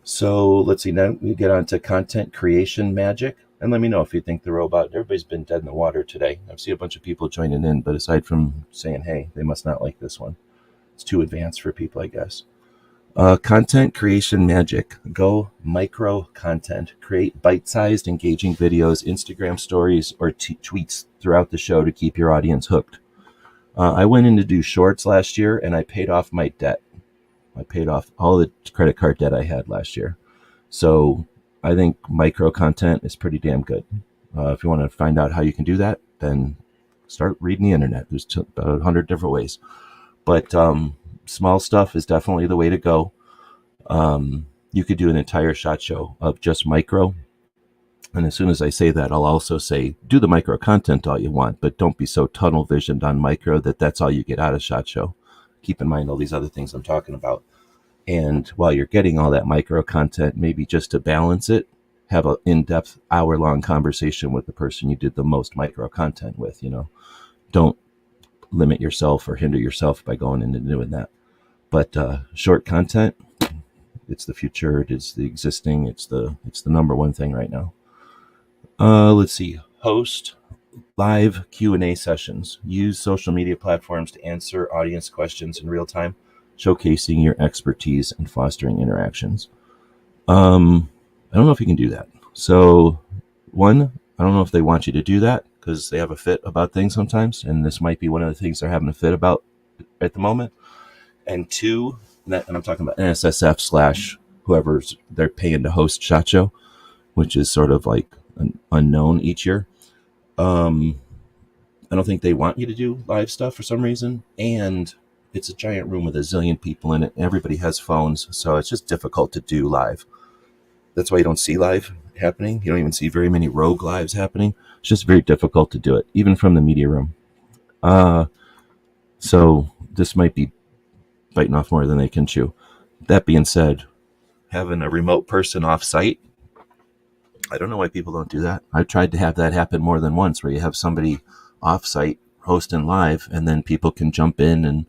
So let's see, now we get on to content creation magic. And let me know if you think the robot, everybody's been dead in the water today. I've seen a bunch of people joining in, but aside from saying, hey, they must not like this one. It's too advanced for people, I guess. Content creation magic. Go micro content. Create bite-sized, engaging videos, Instagram stories, or tweets throughout the show to keep your audience hooked. I went in to do shorts last year, and I paid off my debt. I paid off all the credit card debt I had last year. So I think micro content is pretty damn good. If you want to find out how you can do that, then start reading the internet. There's about 100 different ways. But small stuff is definitely the way to go. You could do an entire SHOT Show of just micro. And as soon as I say that, I'll also say, do the micro content all you want, but don't be so tunnel visioned on micro that that's all you get out of SHOT Show. Keep in mind all these other things I'm talking about. And while you're getting all that micro content, maybe just to balance it, have an in-depth hour-long conversation with the person you did the most micro content with, Don't limit yourself or hinder yourself by going into doing that. But short content, it's the future, it is the existing, it's the number one thing right now. Let's see. Host live Q&A sessions. Use social media platforms to answer audience questions in real time, showcasing your expertise and fostering interactions. I don't know if you can do that. So, one, I don't know if they want you to do that because they have a fit about things sometimes, and this might be one of the things they're having a fit about at the moment. And two, and I'm talking about NSSF / whoever's they're paying to host SHOT Show, which is sort of like an unknown each year. I don't think they want you to do live stuff for some reason, and it's a giant room with a zillion people in it. Everybody has phones, so it's just difficult to do live. That's why you don't see live happening. You don't even see very many rogue lives happening. It's just very difficult to do it, even from the media room. So this might be biting off more than they can chew. That being said, having a remote person off site, I don't know why people don't do that. I've tried to have that happen more than once, where you have somebody off site hosting live, and then people can jump in and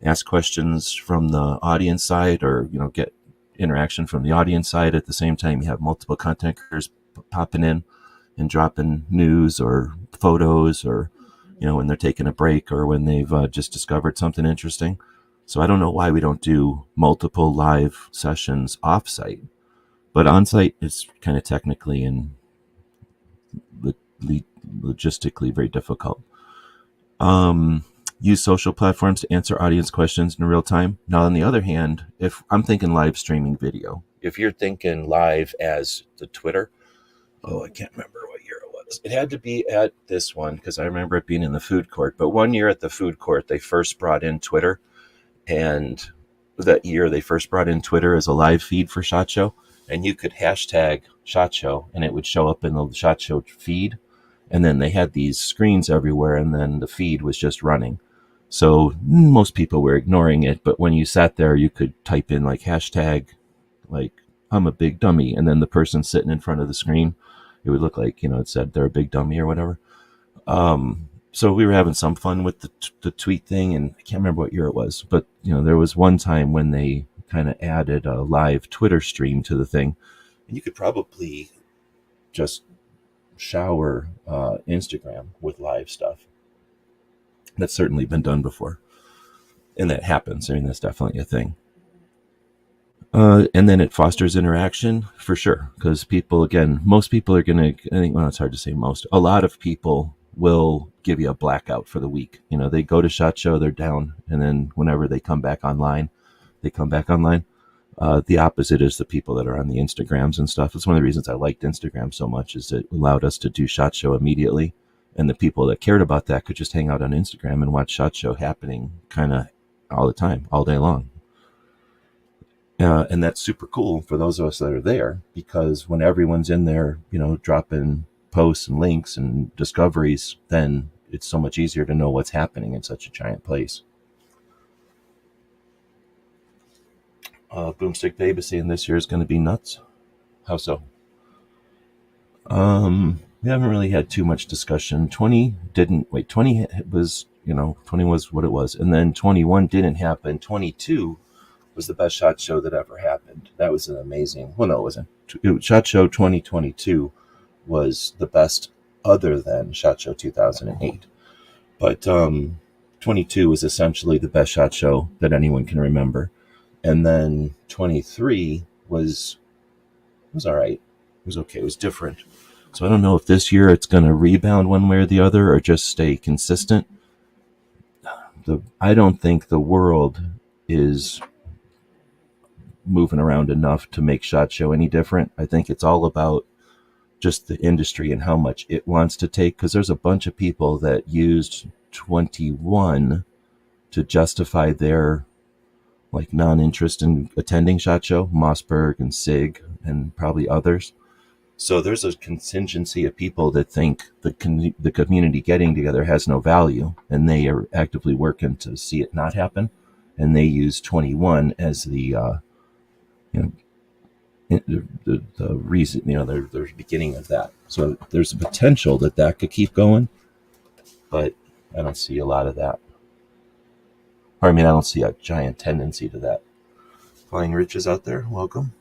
ask questions from the audience side, or get interaction from the audience side at the same time. You have multiple content creators popping in and dropping news or photos, or when they're taking a break, or when they've just discovered something interesting. So I don't know why we don't do multiple live sessions off site, but on site is kind of technically and logistically very difficult. Use social platforms to answer audience questions in real time. Now, on the other hand, if I'm thinking live streaming video, if you're thinking live as the Twitter, I can't remember what year it was. It had to be at this one because I remember it being in the food court. But one year at the food court, they first brought in Twitter, and that year they first brought in Twitter as a live feed for SHOT Show, and you could hashtag SHOT Show, and it would show up in the SHOT Show feed. And then they had these screens everywhere, and then the feed was just running. So most people were ignoring it, but when you sat there, you could type in like hashtag, like I'm a big dummy, and then the person sitting in front of the screen, it would look like, it said they're a big dummy or whatever. So we were having some fun with the tweet thing, and I can't remember what year it was, but there was one time when they kind of added a live Twitter stream to the thing, and you could probably just shower Instagram with live stuff. That's certainly been done before, and that happens. I mean, that's definitely a thing. And then it fosters interaction for sure, because most people are going to, it's hard to say most, a lot of people will give you a blackout for the week. They go to SHOT Show, they're down, and then whenever they come back online, they come back online. The opposite is the people that are on the Instagrams and stuff. It's one of the reasons I liked Instagram so much, is it allowed us to do SHOT Show immediately. And the people that cared about that could just hang out on Instagram and watch SHOT Show happening kind of all the time, all day long. And that's super cool for those of us that are there, because when everyone's in there, dropping posts and links and discoveries, then it's so much easier to know what's happening in such a giant place. Boomstick Babe is saying this year is going to be nuts. How so? We haven't really had too much discussion. 20 was, 20 was what it was. And then 21 didn't happen. 22 was the best SHOT Show that ever happened. That was an amazing, well, no, it wasn't. SHOT Show 2022 was the best other than SHOT Show 2008. But 22 was essentially the best SHOT Show that anyone can remember. And then 23 was all right. It was okay. It was different. So I don't know if this year it's going to rebound one way or the other, or just stay consistent. I don't think the world is moving around enough to make SHOT Show any different. I think it's all about just the industry and how much it wants to take, because there's a bunch of people that used 21 to justify their non-interest in attending SHOT Show, Mossberg and Sig and probably others. So there's a contingency of people that think the community getting together has no value, and they are actively working to see it not happen. And they use 21 as the reason, the beginning of that. So there's a potential that could keep going, but I don't see a lot of that. I don't see a giant tendency to that. Flying Rich is out there. Welcome.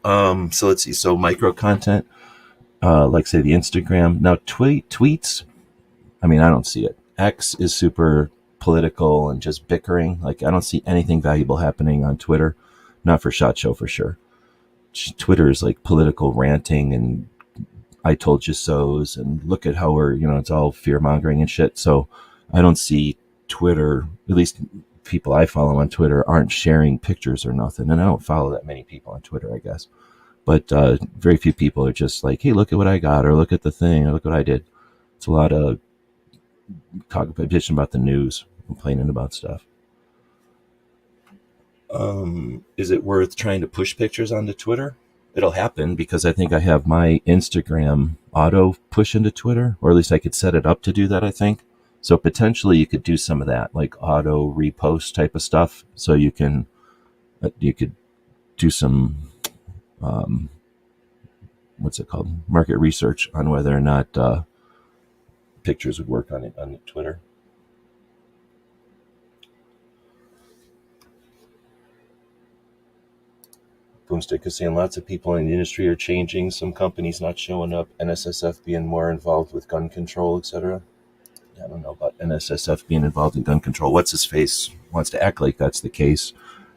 So let's see. So micro content, like say the Instagram. Now tweets, I don't see it. X is super political and just bickering. I don't see anything valuable happening on Twitter. Not for SHOT Show for sure. Twitter is political ranting and I told you so's, and look at how we're, it's all fear mongering and shit. So I don't see Twitter, at least people I follow on Twitter, aren't sharing pictures or nothing. And I don't follow that many people on Twitter, I guess. But very few people are just like, hey, look at what I got, or look at the thing, or look what I did. It's a lot of competition about the news, complaining about stuff. Is it worth trying to push pictures onto Twitter? It'll happen, because I think I have my Instagram auto push into Twitter, or at least I could set it up to do that, I think. So potentially you could do some of that, like auto repost type of stuff. So you could do some, what's it called? Market research on whether or not pictures would work on Twitter. Boomstick is saying lots of people in the industry are changing. Some companies not showing up. NSSF being more involved with gun control, etc. I don't know about NSSF being involved in gun control. What's his face wants to act like that's the case.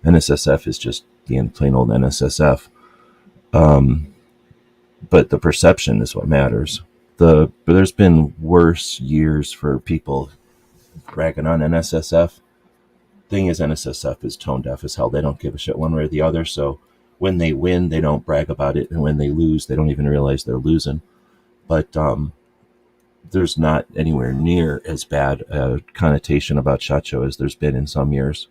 NSSF is just being plain old NSSF. But the perception is what matters. But there's been worse years for people bragging on NSSF. Thing is, NSSF is tone deaf as hell. They don't give a shit one way or the other. So when they win, they don't brag about it, and when they lose, they don't even realize they're losing. But there's not anywhere near as bad a connotation about SHOT Show as there's been in some years.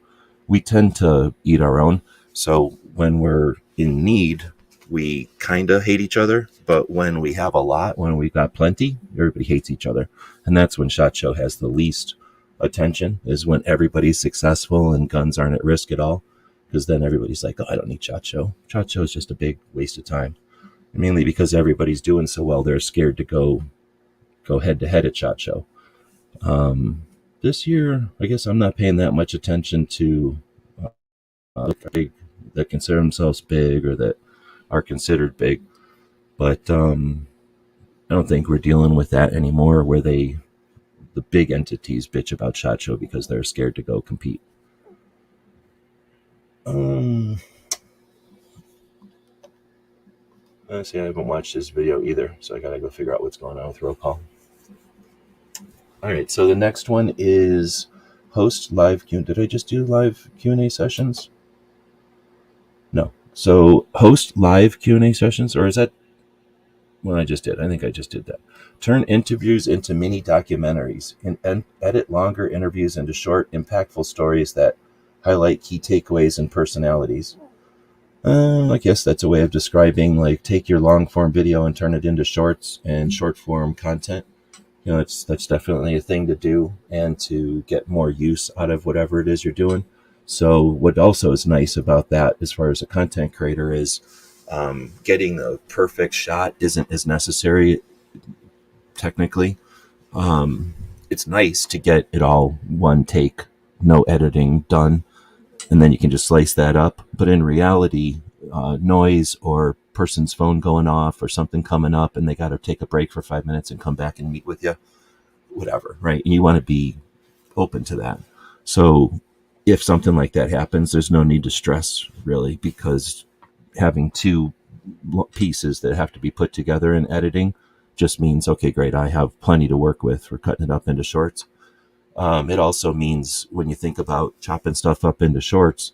We tend to eat our own. So when we're in need, we kind of hate each other. But when we have a lot, when we've got plenty, everybody hates each other. And that's when SHOT Show has the least attention, is when everybody's successful and guns aren't at risk at all. Because then everybody's like, oh, I don't need SHOT Show. SHOT Show is just a big waste of time. Mainly because everybody's doing so well, they're scared to go head to head at SHOT Show. This year, I guess I'm not paying that much attention to big, that consider themselves big or that are considered big. But I don't think we're dealing with that anymore, where the big entities bitch about SHOT Show because they're scared to go compete. Honestly, I haven't watched this video either, so I gotta go figure out what's going on with roll call. All right, so the next one is host live Q. Did I just do live Q&A sessions? No. So host live Q&A sessions, or is that what I just did? I think I just did that. Turn interviews into mini documentaries and edit longer interviews into short, impactful stories that highlight key takeaways and personalities. I guess that's a way of describing, like, take your long form video and turn it into shorts and short form content. You know, that's definitely a thing to do, and to get more use out of whatever it is you're doing. So what also is nice about that, as far as a content creator, is getting the perfect shot isn't as necessary technically. It's nice to get it all one take, no editing done, and then you can just slice that up. But in reality, noise or person's phone going off or something coming up and they got to take a break for 5 minutes and come back and meet with you, whatever, right? And you want to be open to that. So if something like that happens, there's no need to stress, really, because having two pieces that have to be put together in editing just means, okay, great, I have plenty to work with for cutting it up into shorts. It also means, when you think about chopping stuff up into shorts,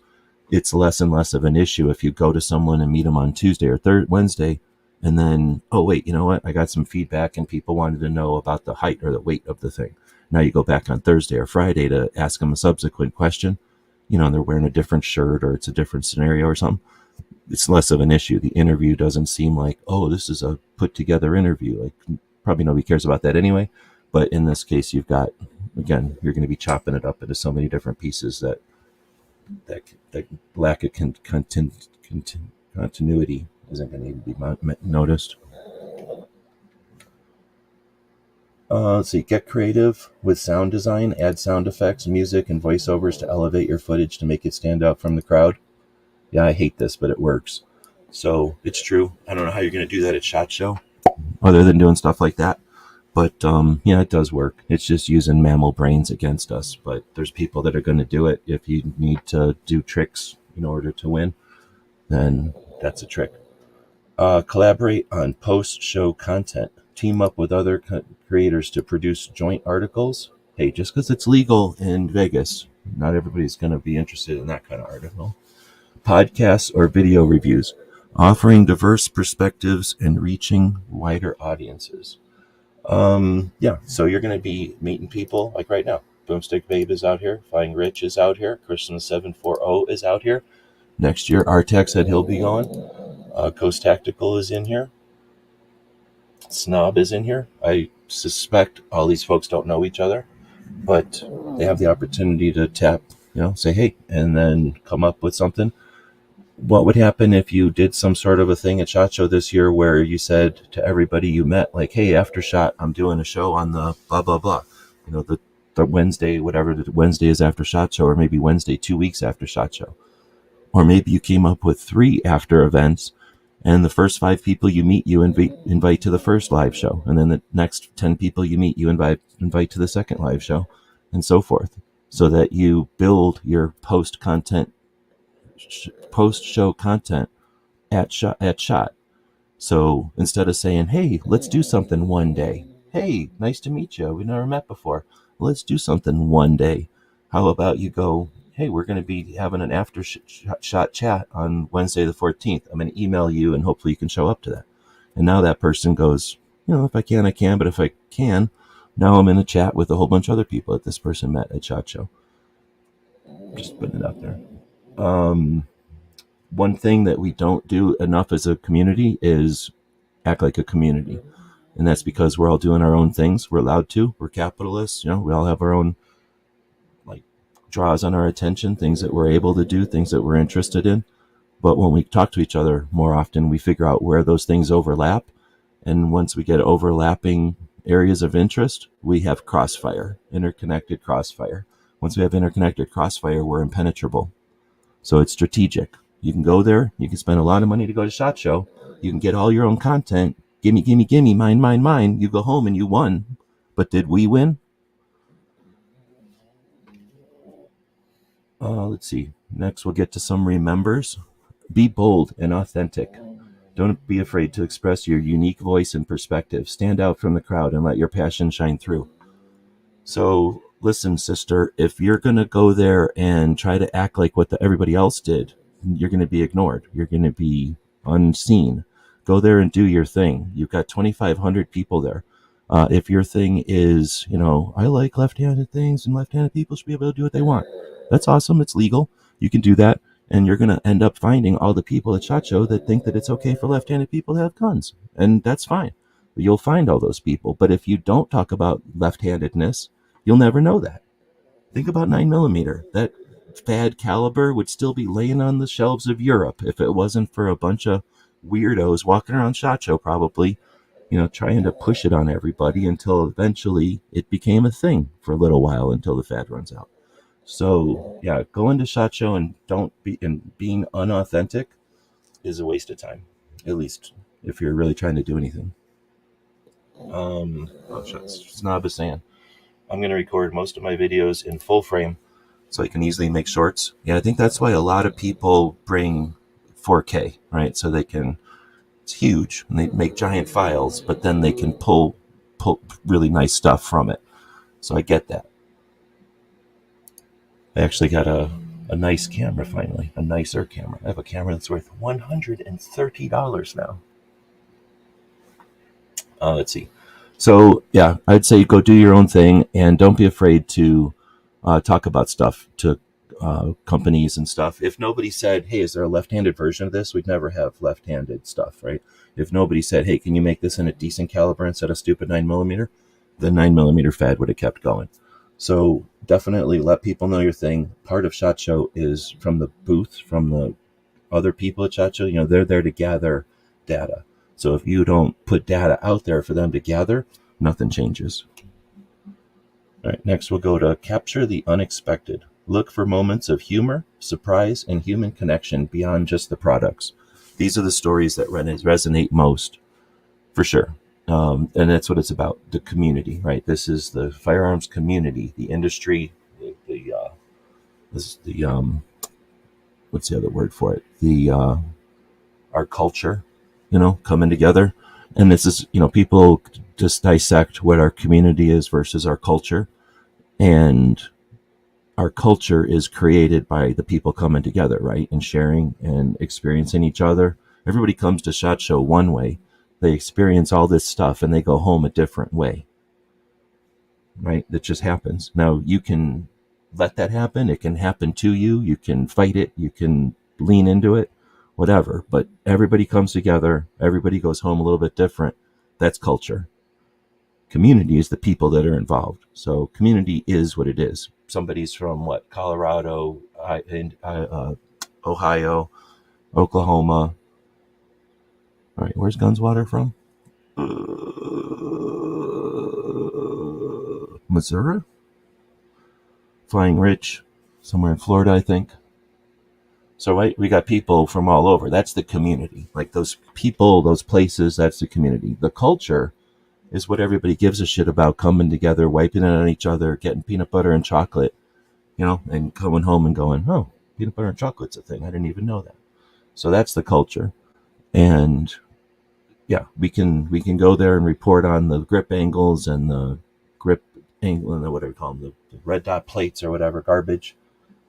it's less and less of an issue if you go to someone and meet them on Tuesday or Wednesday, and then, oh, wait, you know what? I got some feedback and people wanted to know about the height or the weight of the thing. Now you go back on Thursday or Friday to ask them a subsequent question, you know, and they're wearing a different shirt or it's a different scenario or something. It's less of an issue. The interview doesn't seem like, oh, this is a put together interview. Like, probably nobody cares about that anyway. But in this case, you've got, again, you're going to be chopping it up into so many different pieces that lack of continuity isn't going to need to be noticed. Let's see. Get creative with sound design. Add sound effects, music, and voiceovers to elevate your footage to make it stand out from the crowd. Yeah, I hate this, but it works. So it's true. I don't know how you're going to do that at SHOT Show, other than doing stuff like that. But yeah, it does work. It's just using mammal brains against us. But there's people that are going to do it. If you need to do tricks in order to win, then that's a trick. Collaborate on post-show content. Team up with other creators to produce joint articles. Hey, just because it's legal in Vegas, not everybody's going to be interested in that kind of article. Podcasts or video reviews, offering diverse perspectives and reaching wider audiences. Yeah, so you're going to be meeting people like right now. Boomstick Babe is out here. Flying Rich is out here. Christian 740 is out here. Next year, Artax said he'll be going. Coast Tactical is in here. Snob is in here. I suspect all these folks don't know each other, but they have the opportunity to tap, say, hey, and then come up with something. What would happen if you did some sort of a thing at SHOT Show this year where you said to everybody you met, like, hey, after SHOT, I'm doing a show on the blah, blah, blah. The Wednesday, whatever the Wednesday is after SHOT Show, or maybe Wednesday 2 weeks after SHOT Show. Or maybe you came up with 3 after events, and the first 5 people you meet, you invite to the first live show. And then the next 10 people you meet, you invite to the second live show, and so forth. So that you build your post-show content at SHOT. So instead of saying, hey, let's do something one day. Hey, nice to meet you. We never met before. Let's do something one day. How about you go, hey, we're going to be having an after shot chat on Wednesday the 14th. I'm going to email you and hopefully you can show up to that. And now that person goes, if I can, I can. But if I can, now I'm in a chat with a whole bunch of other people that this person met at SHOT Show. Just putting it out there. One thing that we don't do enough as a community is act like a community. And that's because we're all doing our own things. We're allowed to. We're capitalists. We all have our own draws on our attention, things that we're able to do, things that we're interested in. But when we talk to each other more often, we figure out where those things overlap. And once we get overlapping areas of interest, we have crossfire, interconnected crossfire. Once we have interconnected crossfire, we're impenetrable. So it's strategic. You can go there. You can spend a lot of money to go to SHOT Show. You can get all your own content. Gimme, gimme, gimme, mine, mine, mine. You go home and you won. But did we win? Let's see. Next, we'll get to some remembers. Be bold and authentic. Don't be afraid to express your unique voice and perspective. Stand out from the crowd and let your passion shine through. So listen, sister, if you're going to go there and try to act like what everybody else did, you're going to be ignored. You're going to be unseen. Go there and do your thing. You've got 2,500 people there. If your thing is, I like left-handed things and left-handed people should be able to do what they want. That's awesome. It's legal. You can do that. And you're going to end up finding all the people at SHOT Show that think that it's okay for left-handed people to have guns. And that's fine. You'll find all those people. But if you don't talk about left-handedness, you'll never know that. Think about 9mm. That fad caliber would still be laying on the shelves of Europe if it wasn't for a bunch of weirdos walking around SHOT Show probably, trying to push it on everybody until eventually it became a thing for a little while until the fad runs out. So yeah, going to SHOT Show and being unauthentic is a waste of time, at least if you're really trying to do anything. Snob is saying, I'm going to record most of my videos in full frame so I can easily make shorts. Yeah, I think that's why a lot of people bring 4K, right? So it's huge and they make giant files, but then they can pull really nice stuff from it. So I get that. I actually got a nice camera finally, a nicer camera. I have a camera that's worth $130 now. Let's see. So yeah, I'd say go do your own thing and don't be afraid to talk about stuff to companies and stuff. If nobody said, hey, is there a left-handed version of this? We'd never have left-handed stuff, right? If nobody said, hey, can you make this in a decent caliber instead of stupid 9mm? The 9mm fad would have kept going. So definitely let people know your thing. Part of SHOT Show is from the booth, from the other people at SHOT Show. They're there to gather data. So if you don't put data out there for them to gather, nothing changes. All right, next we'll go to capture the unexpected. Look for moments of humor, surprise, and human connection beyond just the products. These are the stories that resonate most, for sure. And that's what it's about, the community, right? This is the firearms community, the industry, what's the other word for it? Our culture, coming together. And this is, people just dissect what our community is versus our culture. And our culture is created by the people coming together, right? And sharing and experiencing each other. Everybody comes to SHOT Show one way. They experience all this stuff and they go home a different way, right? That just happens. Now you can let that happen. It can happen to you. You can fight it. You can lean into it, whatever. But everybody comes together. Everybody goes home a little bit different. That's culture. Community is the people that are involved. So community is what it is. Somebody's from Colorado, Ohio, Oklahoma. All right, where's Gunswater from? Missouri? Flying Rich, somewhere in Florida, I think. So right, we got people from all over. That's the community. Like those people, those places, that's the community. The culture is what everybody gives a shit about, coming together, wiping it on each other, getting peanut butter and chocolate, and coming home and going, oh, peanut butter and chocolate's a thing. I didn't even know that. So that's the culture. And yeah, we can go there and report on the grip angles and the grip angle and whatever you call them, the red dot plates or whatever garbage,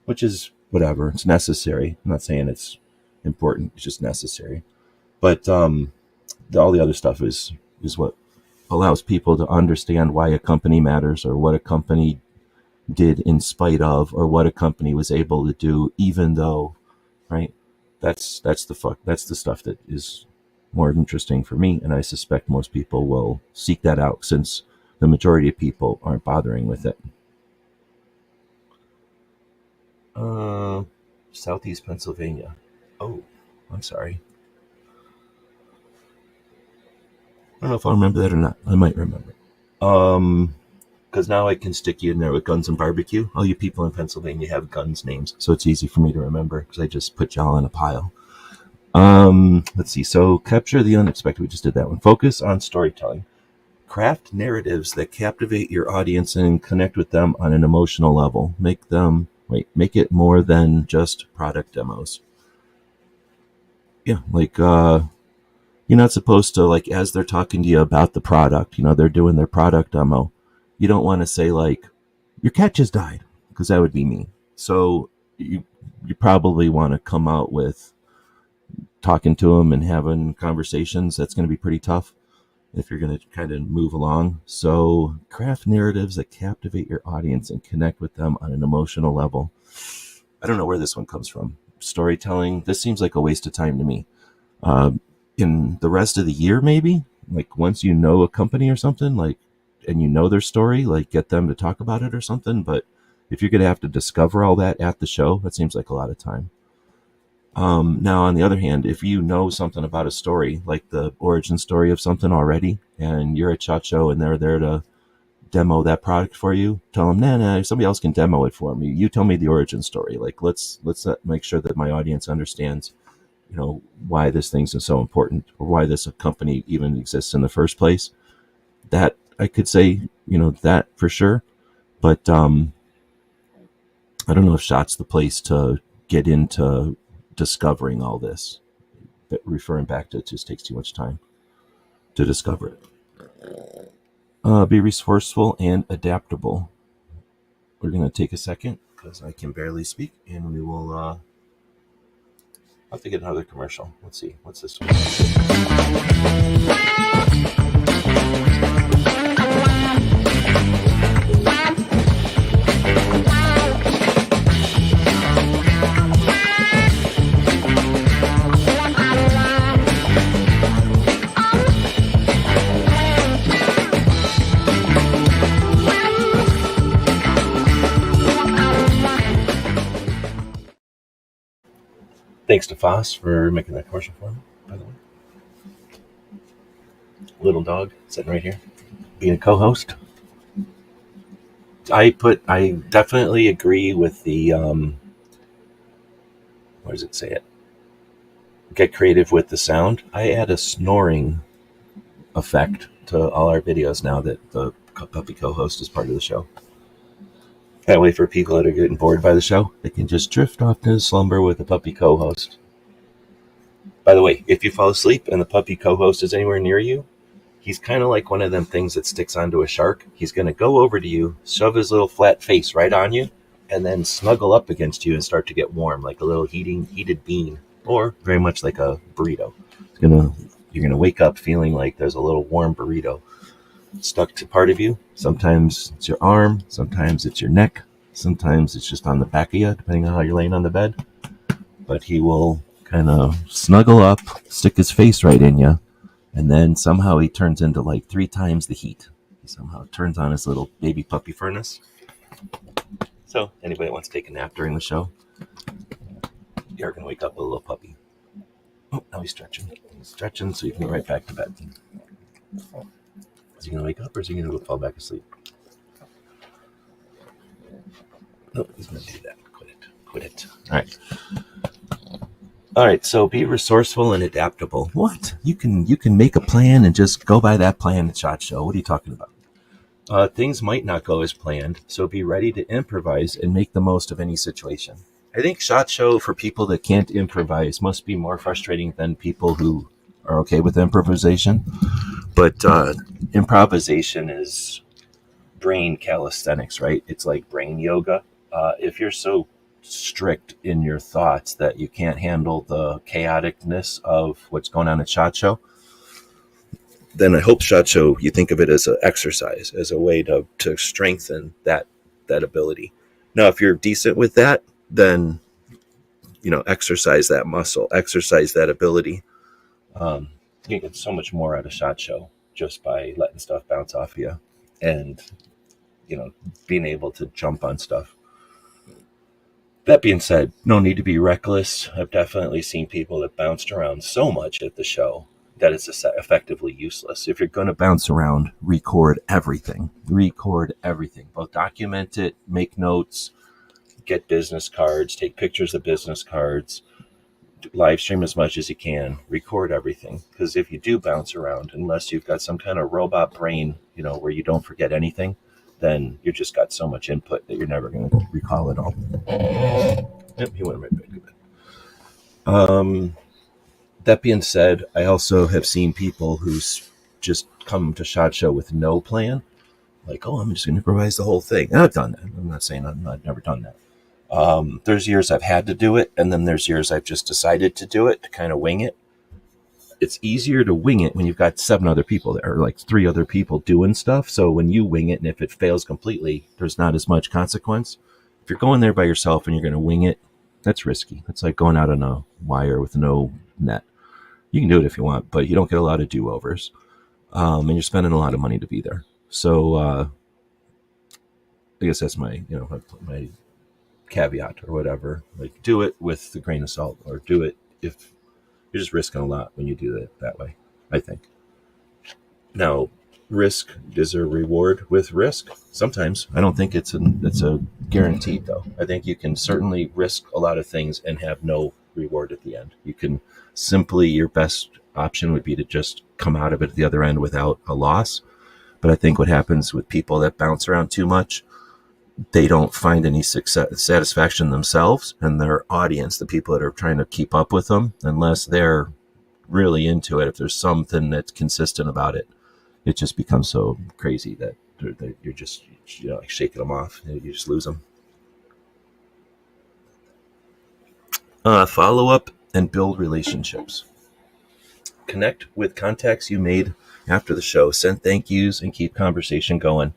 which is whatever. It's necessary. I'm not saying it's important. It's just necessary. But all the other stuff is what allows people to understand why a company matters or what a company did in spite of or what a company was able to do even though, right? That's the stuff that is more interesting for me, and I suspect most people will seek that out since the majority of people aren't bothering with it. uh Southeast Pennsylvania. Oh, I'm sorry. I don't know if I'll remember that or not. I might remember. Because now I can stick you in there with guns and barbecue. All you people in Pennsylvania have guns names, so it's easy for me to remember because I just put y'all in a pile. Let's see. So capture the unexpected. We just did that one. Focus on storytelling. Craft narratives that captivate your audience and connect with them on an emotional level. Make it more than just product demos. Yeah, like you're not supposed to, like, as they're talking to you about the product, they're doing their product demo. You don't want to say like, your cat just died, because that would be me. So you probably want to come out with talking to them and having conversations. That's going to be pretty tough if you're going to kind of move along. So craft narratives that captivate your audience and connect with them on an emotional level. I don't know where this one comes from. Storytelling. This seems like a waste of time to me. In the rest of the year, maybe, like once you know a company or something, like, and you know their story, like get them to talk about it or something. But if you're going to have to discover all that at the show, that seems like a lot of time. Now, on the other hand, if you know something about a story, like the origin story of something already, and you're at SHOT Show and they're there to demo that product for you, tell them, nah, somebody else can demo it for me. You tell me the origin story. Like, let's make sure that my audience understands, why this thing is so important or why this company even exists in the first place. That I could say, that for sure. But I don't know if SHOT's the place to get into discovering all this. But referring back to it just takes too much time to discover it. Be resourceful and adaptable. We're going to take a second because I can barely speak, and we will have to get another commercial. Let's see. What's this one? Thanks to Foss for making that commercial for me, by the way. Little dog sitting right here, being a co-host. I definitely agree with the, what does it say it? Get creative with the sound. I add a snoring effect to all our videos now that the puppy co-host is part of the show. That way, for people that are getting bored by the show, they can just drift off to slumber with the puppy co-host. By the way, if you fall asleep and the puppy co-host is anywhere near you, he's kind of like one of them things that sticks onto a shark. He's going to go over to you, shove his little flat face right on you, and then snuggle up against you and start to get warm, like a little heated bean, or very much like a burrito. You're gonna wake up feeling like there's a little warm burrito stuck to part of you. Sometimes it's your arm, sometimes it's your neck, sometimes it's just on the back of you, depending on how you're laying on the bed. But he will kind of snuggle up, stick his face right in you, and then somehow he turns into like 3 times the heat. He somehow turns on his little baby puppy furnace. So anybody that wants to take a nap during the show, you're going to wake up with a little puppy. Oh, now he's stretching. He's stretching so you can go right back to bed. Is he going to wake up or is he going to fall back asleep? No, he's going to do that. Quit it. All right, so be resourceful and adaptable. What? You can make a plan and just go by that plan at SHOT Show. What are you talking about? Things might not go as planned, so be ready to improvise and make the most of any situation. I think SHOT Show for people that can't improvise must be more frustrating than people who are okay with improvisation. But improvisation is brain calisthenics, right? It's like brain yoga. If you're so strict in your thoughts that you can't handle the chaoticness of what's going on at SHOT Show, then I hope SHOT Show, you think of it as an exercise, as a way to strengthen that ability. Now, if you're decent with that, then, exercise that muscle, exercise that ability. You get so much more out of SHOT Show just by letting stuff bounce off you and, being able to jump on stuff. That being said, no need to be reckless. I've definitely seen people that bounced around so much at the show that it's effectively useless. If you're going to bounce around, record everything. Record everything. Both document it, make notes, get business cards, take pictures of business cards, live stream as much as you can, record everything. Because if you do bounce around, unless you've got some kind of robot brain, where you don't forget anything, then you just got so much input that you're never going to recall it all. Yep, he went right back to bed. That being said, I also have seen people who's just come to SHOT Show with no plan. Like, I'm just going to improvise the whole thing. And I've done that. I'm not saying I've never done that. There's years I've had to do it, and then there's years I've just decided to do it, to kind of wing it. It's easier to wing it when you've got 7 other people there, or like 3 other people doing stuff. So when you wing it, and if it fails completely, there's not as much consequence. If you're going there by yourself and you're going to wing it, that's risky. That's like going out on a wire with no net. You can do it if you want, but you don't get a lot of do-overs. And you're spending a lot of money to be there. So I guess that's my caveat or whatever. Like, do it with a grain of salt, or do it if you're just risking a lot when you do it that way, I think. Now, risk is a reward with risk. Sometimes I don't think it's a guaranteed, though. I think you can certainly risk a lot of things and have no reward at the end. You can simply, your best option would be to just come out of it at the other end without a loss. But I think what happens with people that bounce around too much, they don't find any satisfaction themselves and their audience, the people that are trying to keep up with them, unless they're really into it. If there's something that's consistent about it, it just becomes so crazy that you're just like shaking them off. You just lose them. Follow up and build relationships. Connect with contacts you made after the show. Send thank yous and keep conversation going.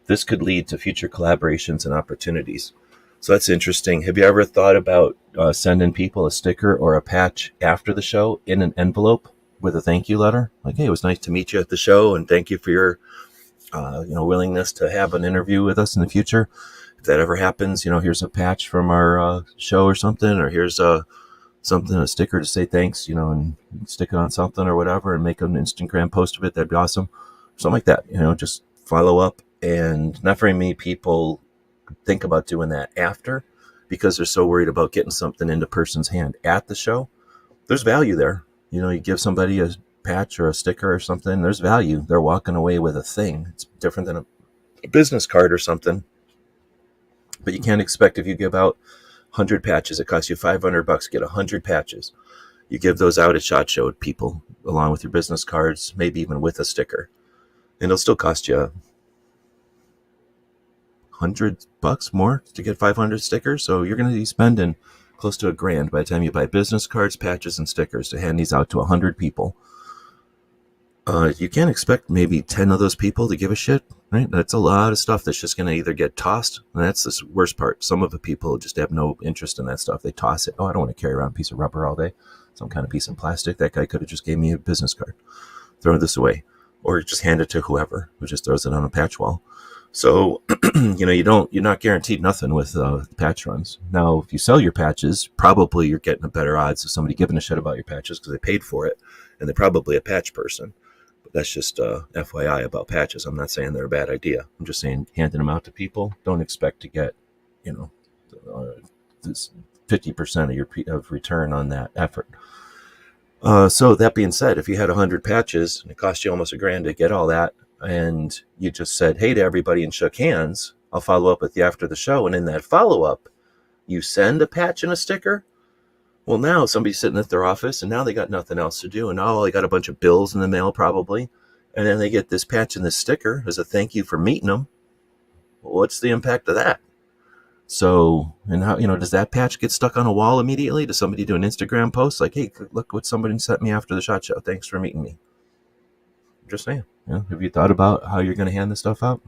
This could lead to future collaborations and opportunities. So that's interesting. Have you ever thought about sending people a sticker or a patch after the show in an envelope with a thank you letter? Like, hey, it was nice to meet you at the show, and thank you for your willingness to have an interview with us in the future. If that ever happens, here's a patch from our show or something, or here's a sticker to say thanks, and stick it on something or whatever and make an Instagram post of it. That'd be awesome. Something like that, just follow up. And not very many people think about doing that after, because they're so worried about getting something into a person's hand at the show. There's value there. You give somebody a patch or a sticker or something, there's value. They're walking away with a thing. It's different than a business card or something. But you can't expect, if you give out 100 patches, it costs you $500 to get 100 patches. You give those out at SHOT Show to people along with your business cards, maybe even with a sticker, and it'll still cost you $100 more to get 500 stickers. So you're going to be spending close to $1,000 by the time you buy business cards, patches, and stickers to hand these out to 100 people. You can't expect maybe 10 of those people to give a shit, right? That's a lot of stuff that's just going to either get tossed. And that's the worst part. Some of the people just have no interest in that stuff. They toss it. Oh, I don't want to carry around a piece of rubber all day. Some kind of piece of plastic. That guy could have just gave me a business card. Throw this away. Or just hand it to whoever who just throws it on a patch wall. So, you're not guaranteed nothing with patch runs. Now, if you sell your patches, probably you're getting a better odds of somebody giving a shit about your patches because they paid for it, and they're probably a patch person. But that's just FYI about patches. I'm not saying they're a bad idea. I'm just saying handing them out to people, don't expect to get, this 50% of return on that effort. So that being said, if you had 100 patches and it cost you almost $1,000 to get all that, and you just said, hey to everybody and shook hands, I'll follow up with you after the show. And in that follow-up, you send a patch and a sticker. Well, now somebody's sitting at their office and now they got nothing else to do. And now they got a bunch of bills in the mail probably. And then they get this patch and this sticker as a thank you for meeting them. Well, what's the impact of that? So, and how, does that patch get stuck on a wall immediately? Does somebody do an Instagram post like, hey, look what somebody sent me after the SHOT Show. Thanks for meeting me. Just saying. Have you thought about how you're going to hand this stuff out?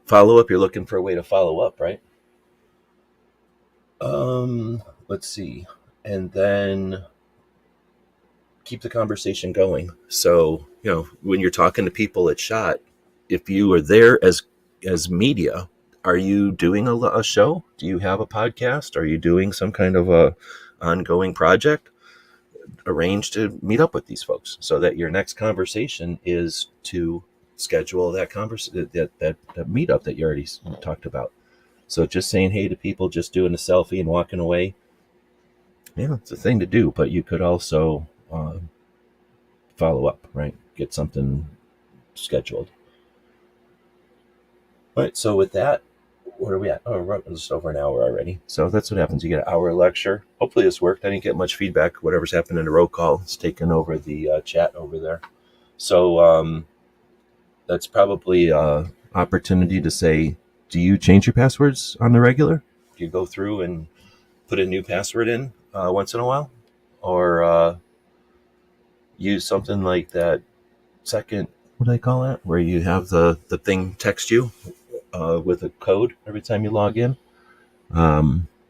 Follow up, you're looking for a way to follow up, right? Let's see. And then keep the conversation going. So, when you're talking to people at SHOT, if you are there as media, are you doing a show? Do you have a podcast? Are you doing some kind of a ongoing project? Arrange to meet up with these folks so that your next conversation is to schedule that meetup that you already talked about. So just saying hey to people, just doing a selfie and walking away, it's a thing to do, but you could also follow up, right? Get something scheduled. All right, so with that, where are we at? Oh, we're just over an hour already. So that's what happens. You get an hour lecture. Hopefully this worked. I didn't get much feedback. Whatever's happened in the roll call, it's taken over the chat over there. So that's probably an opportunity to say, do you change your passwords on the regular? Do you go through and put a new password in once in a while? Or use something like that second, what do they call that? Where you have the thing text you with a code every time you log in.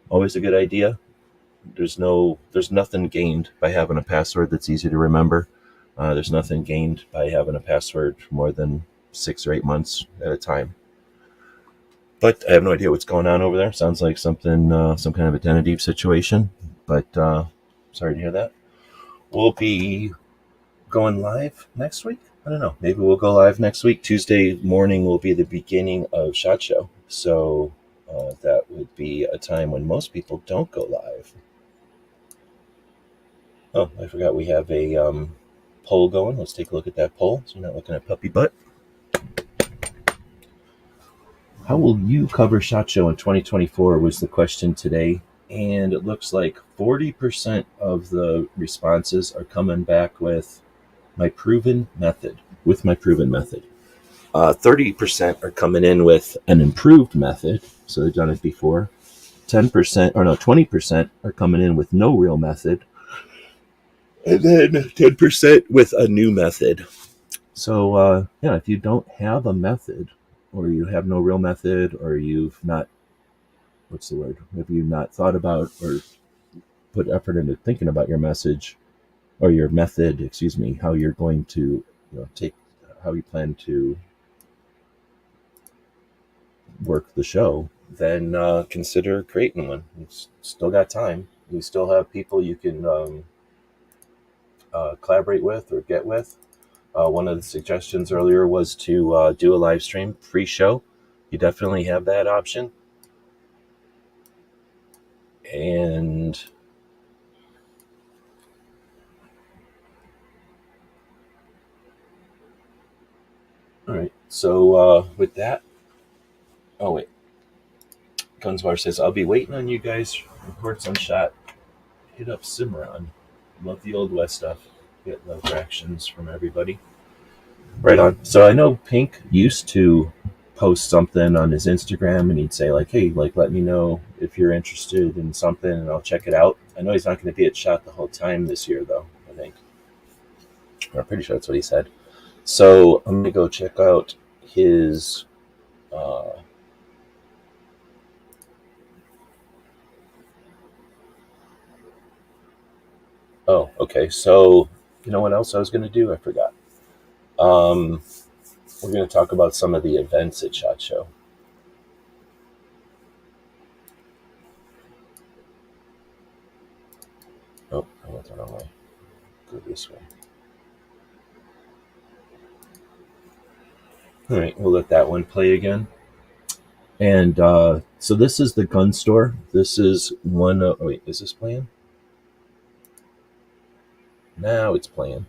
Always a good idea. There's nothing gained by having a password that's easy to remember. There's nothing gained by having a password for more than 6 or 8 months at a time. But I have no idea what's going on over there. Sounds like something, some kind of identity situation. But sorry to hear that. We'll be going live next week. I don't know. Maybe we'll go live next week. Tuesday morning will be the beginning of SHOT Show. So that would be a time when most people don't go live. Oh, I forgot we have a poll going. Let's take a look at that poll so we're not looking at puppy butt. How will you cover SHOT Show in 2024 was the question today. And it looks like 40% of the responses are coming back with my proven method. 30% are coming in with an improved method, so they've done it before. 20% are coming in with no real method, and then 10% with a new method. So if you don't have a method, or you have no real method, or you've not, have you not thought about or put effort into thinking about your message or your method, how you're going to how you plan to work the show, then consider creating one. You've still got time. You still have people you can collaborate with or get with. One of the suggestions earlier was to do a live stream pre-show. You definitely have that option. And all right, so with that, Gunsbar says, I'll be waiting on you guys. Reports on SHOT. Hit up Cimarron. Love the Old West stuff. Get love reactions from everybody. Right on. So I know Pink used to post something on his Instagram and he'd say hey, let me know if you're interested in something and I'll check it out. I know he's not going to be at SHOT the whole time this year though, I think. I'm pretty sure that's what he said. So I'm going to go check out his oh, okay. So you know what else I was going to do? I forgot. We're going to talk about some of the events at SHOT Show. Oh, I went the wrong way. Go this way. All right, we'll let that one play again. And so this is the gun store. This is one. Is this playing? Now it's playing.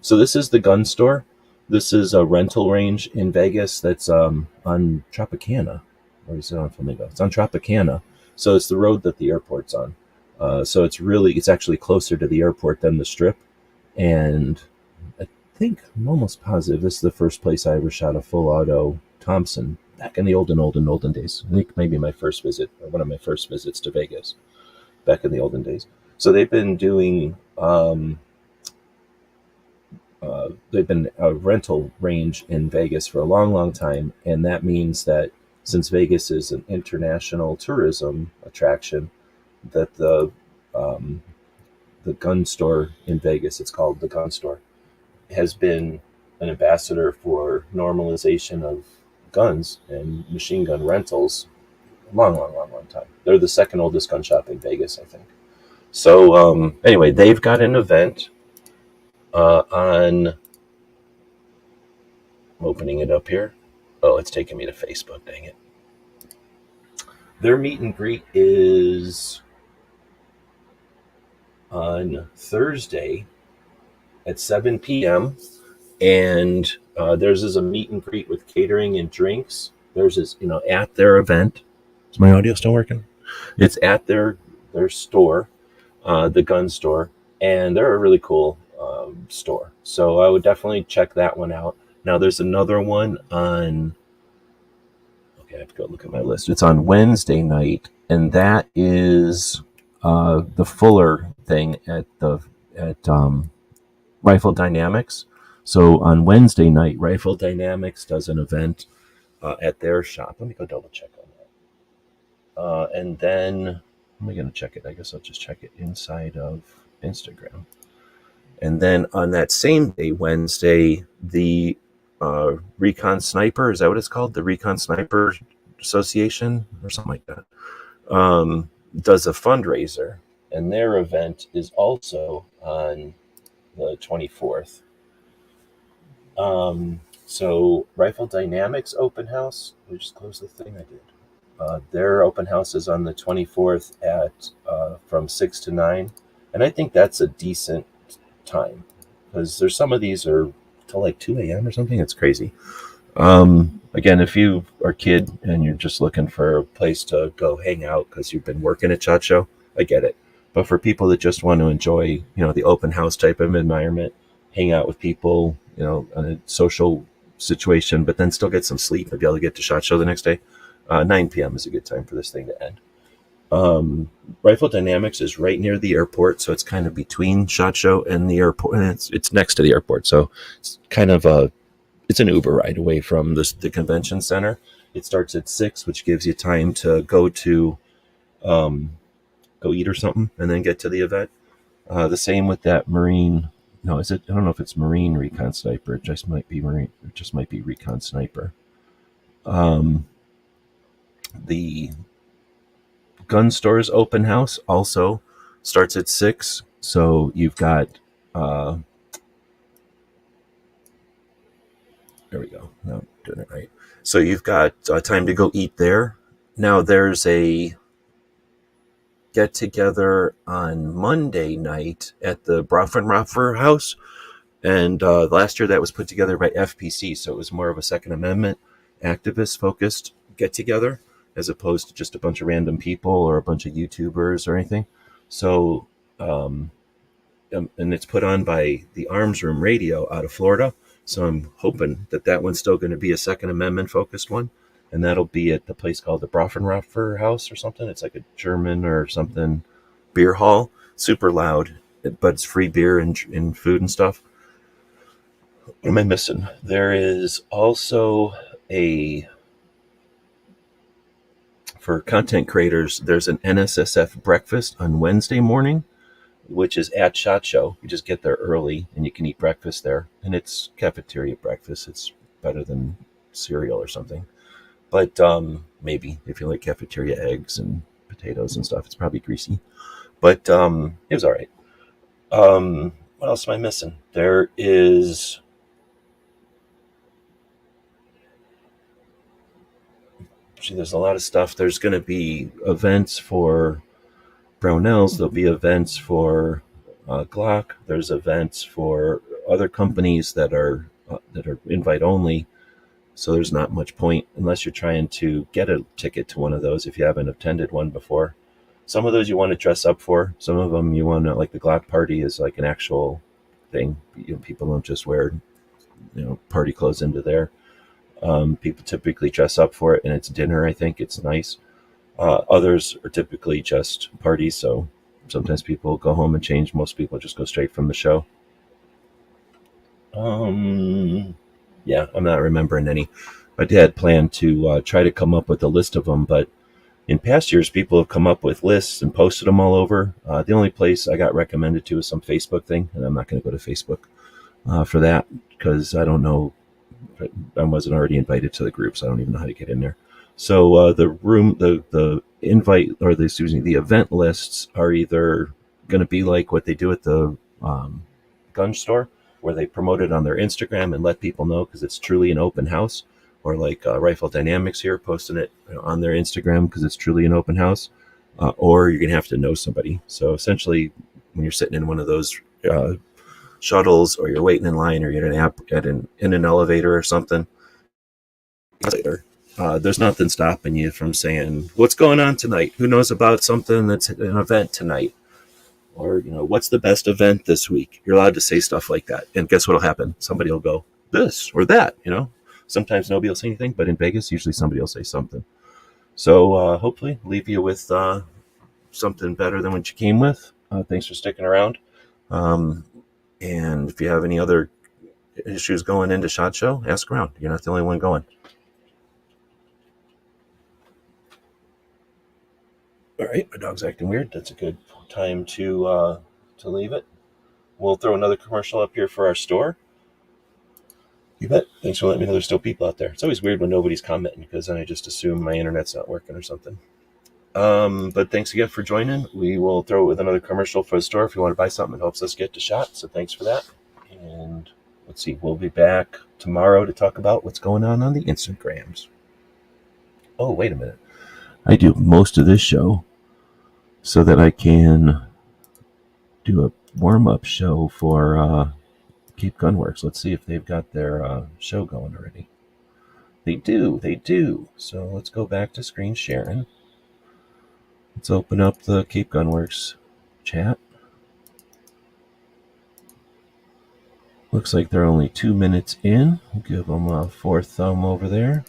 So this is the gun store. This is a rental range in Vegas that's on Tropicana. Or is it on Flamingo? It's on Tropicana. So it's the road that the airport's on. So it's actually closer to the airport than the Strip. And I think I'm almost positive this is the first place I ever shot a full auto Thompson back in the olden days. I think maybe my first visit, or one of my first visits to Vegas back in the olden days. So they've been doing they've been a rental range in Vegas for a long time, and that means that since Vegas is an international tourism attraction, that the gun store in Vegas, it's called the Gun Store, has been an ambassador for normalization of guns and machine gun rentals a long time. They're the second oldest gun shop in Vegas, I think. So anyway, they've got an event on. I'm opening it up here. Oh, it's taking me to Facebook. Dang it! Their meet and greet is on Thursday at 7 p.m. And theirs is a meet and greet with catering and drinks. Theirs is, at their event. Is my audio still working? It's at their store, the gun store, and they're a really cool store. So I would definitely check that one out. Now there's another one on. Okay, I have to go look at my list. It's on Wednesday night, and that is the Fuller thing at Rifle Dynamics. So on Wednesday night, Rifle Dynamics does an event at their shop. Let me go double check on that. And then, how am I going to check it? I guess I'll just check it inside of Instagram. And then on that same day, Wednesday, the Recon Sniper, is that what it's called? The Recon Sniper Association or something like that, does a fundraiser. And their event is also on the 24th. So Rifle Dynamics open house, we just closed the thing I did. Their open house is on the 24th at from 6 to 9. And I think that's a decent time because there's some of these are till like 2 a.m. or something. It's crazy. Again, if you are a kid and you're just looking for a place to go hang out because you've been working at SHOT Show, I get it. But for people that just want to enjoy, the open house type of environment, hang out with people, in a social situation, but then still get some sleep and be able to get to SHOT Show the next day, 9 p.m. is a good time for this thing to end. Rifle Dynamics is right near the airport, so it's kind of between SHOT Show and the airport, and it's next to the airport, so it's kind of it's an Uber ride away from the convention center. It starts at 6, which gives you time to go eat or something and then get to the event. The same with that Marine. No, is it? I don't know if it's Marine Recon Sniper. It just might be Marine. It just might be Recon Sniper. The gun store's open house also starts at 6. So you've got. There we go. No, I'm doing it right. So you've got time to go eat there. Now there's a get together on Monday night at the Broffenroffer house. And last year that was put together by FPC. So it was more of a Second Amendment activist focused get together as opposed to just a bunch of random people or a bunch of YouTubers or anything. So, and it's put on by the Arms Room Radio out of Florida. So I'm hoping that one's still going to be a Second Amendment focused one. And that'll be at the place called the Broffenroffer House or something. It's like a German or something beer hall. Super loud, but it's free beer and food and stuff. What am I missing? There is also for content creators, there's an NSSF breakfast on Wednesday morning, which is at SHOT Show. You just get there early and you can eat breakfast there. And it's cafeteria breakfast. It's better than cereal or something. But maybe if you like cafeteria eggs and potatoes and stuff, it's probably greasy. But it was all right. What else am I missing? There is... there's a lot of stuff. There's going to be events for Brownells. There'll be events for Glock. There's events for other companies that are invite only. So there's not much point unless you're trying to get a ticket to one of those if you haven't attended one before. Some of those you want to dress up for. Some of them you want to, like the Glock party is like an actual thing. People don't just wear, party clothes into there. People typically dress up for it, and it's dinner. I think it's nice. Others are typically just parties, so sometimes people go home and change. Most people just go straight from the show. Yeah, I'm not remembering any. My dad planned to try to come up with a list of them, but in past years, people have come up with lists and posted them all over. The only place I got recommended to is some Facebook thing, and I'm not going to go to Facebook for that because I don't know. I wasn't already invited to the group, so I don't even know how to get in there. So the invite, or the event lists are either going to be like what they do at the gun store, where they promote it on their Instagram and let people know because it's truly an open house, or like Rifle Dynamics here posting it on their Instagram because it's truly an open house, or you're going to have to know somebody. So essentially, when you're sitting in one of those shuttles, or you're waiting in line, or you're in an elevator or something, there's nothing stopping you from saying, what's going on tonight? Who knows about something that's an event tonight? Or, what's the best event this week? You're allowed to say stuff like that. And guess what'll happen? Somebody will go, this or that, Sometimes nobody will say anything, but in Vegas, usually somebody will say something. So hopefully leave you with something better than what you came with. Thanks for sticking around. And if you have any other issues going into SHOT Show, ask around. You're not the only one going. All right, my dog's acting weird. That's a good time to leave it. We'll throw another commercial up here for our store. You bet. Thanks for letting me know there's still people out there. It's always weird when nobody's commenting because then I just assume my internet's not working or something. But thanks again for joining. We will throw it with another commercial for the store if you want to buy something. It helps us get to SHOT, so thanks for that. And let's see, we'll be back tomorrow to talk about what's going on the Instagrams. Oh, wait a minute. I do most of this show so that I can do a warm-up show for Cape Gunworks. Let's see if they've got their show going already. They do. So let's go back to screen sharing. Let's open up the Cape Gunworks chat. Looks like they're only 2 minutes in. We'll give them a 4 thumb over there.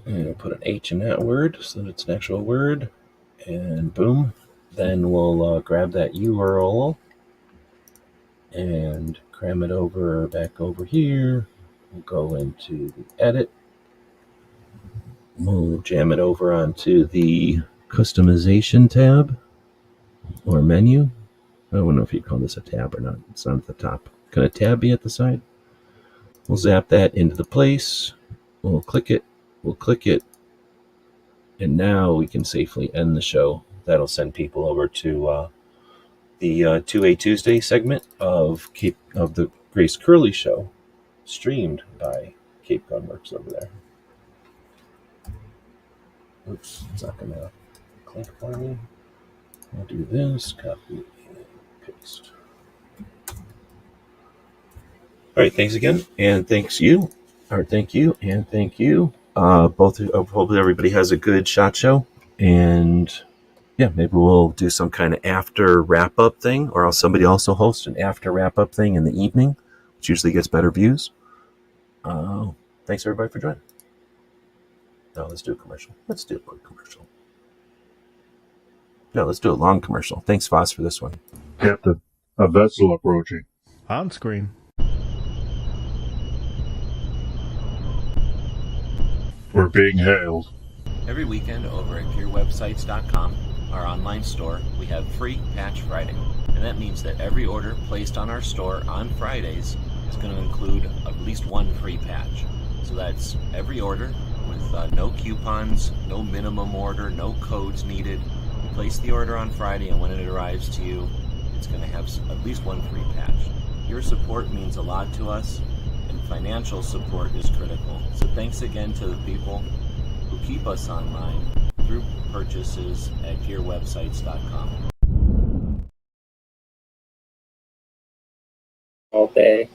And we'll put an H in that word so that it's an actual word. And boom. Then we'll grab that URL and cram it back over here. We'll go into the edit. We'll jam it over onto the customization tab or menu. I don't know if you call this a tab or not. It's not at the top. Can a tab be at the side? We'll zap that into the place. We'll click it. And now we can safely end the show. That'll send people over to the 2A Tuesday segment of the Grace Curley Show, streamed by Cape Gunworks over there. Oops, it's not going to click for me. I'll do this, copy and paste. All right, thanks again, and thank you, and thank you. Hopefully everybody has a good SHOT Show, and yeah, maybe we'll do some kind of after wrap-up thing, or else somebody also hosts an after wrap-up thing in the evening, which usually gets better views. Thanks everybody for joining. No, let's do a commercial. Let's do a quick commercial. No, let's do a long commercial. Thanks, Voss, for this one. Captain, a vessel approaching. On screen. We're being hailed. Every weekend over at PureWebsites.com, our online store, we have free Patch Friday. And that means that every order placed on our store on Fridays is going to include at least one free patch. So that's every order with no coupons, no minimum order, no codes needed. You place the order on Friday, and when it arrives to you, it's going to have at least one free patch. Your support means a lot to us, and financial support is critical. So thanks again to the people who keep us online through purchases at gearwebsites.com. All day.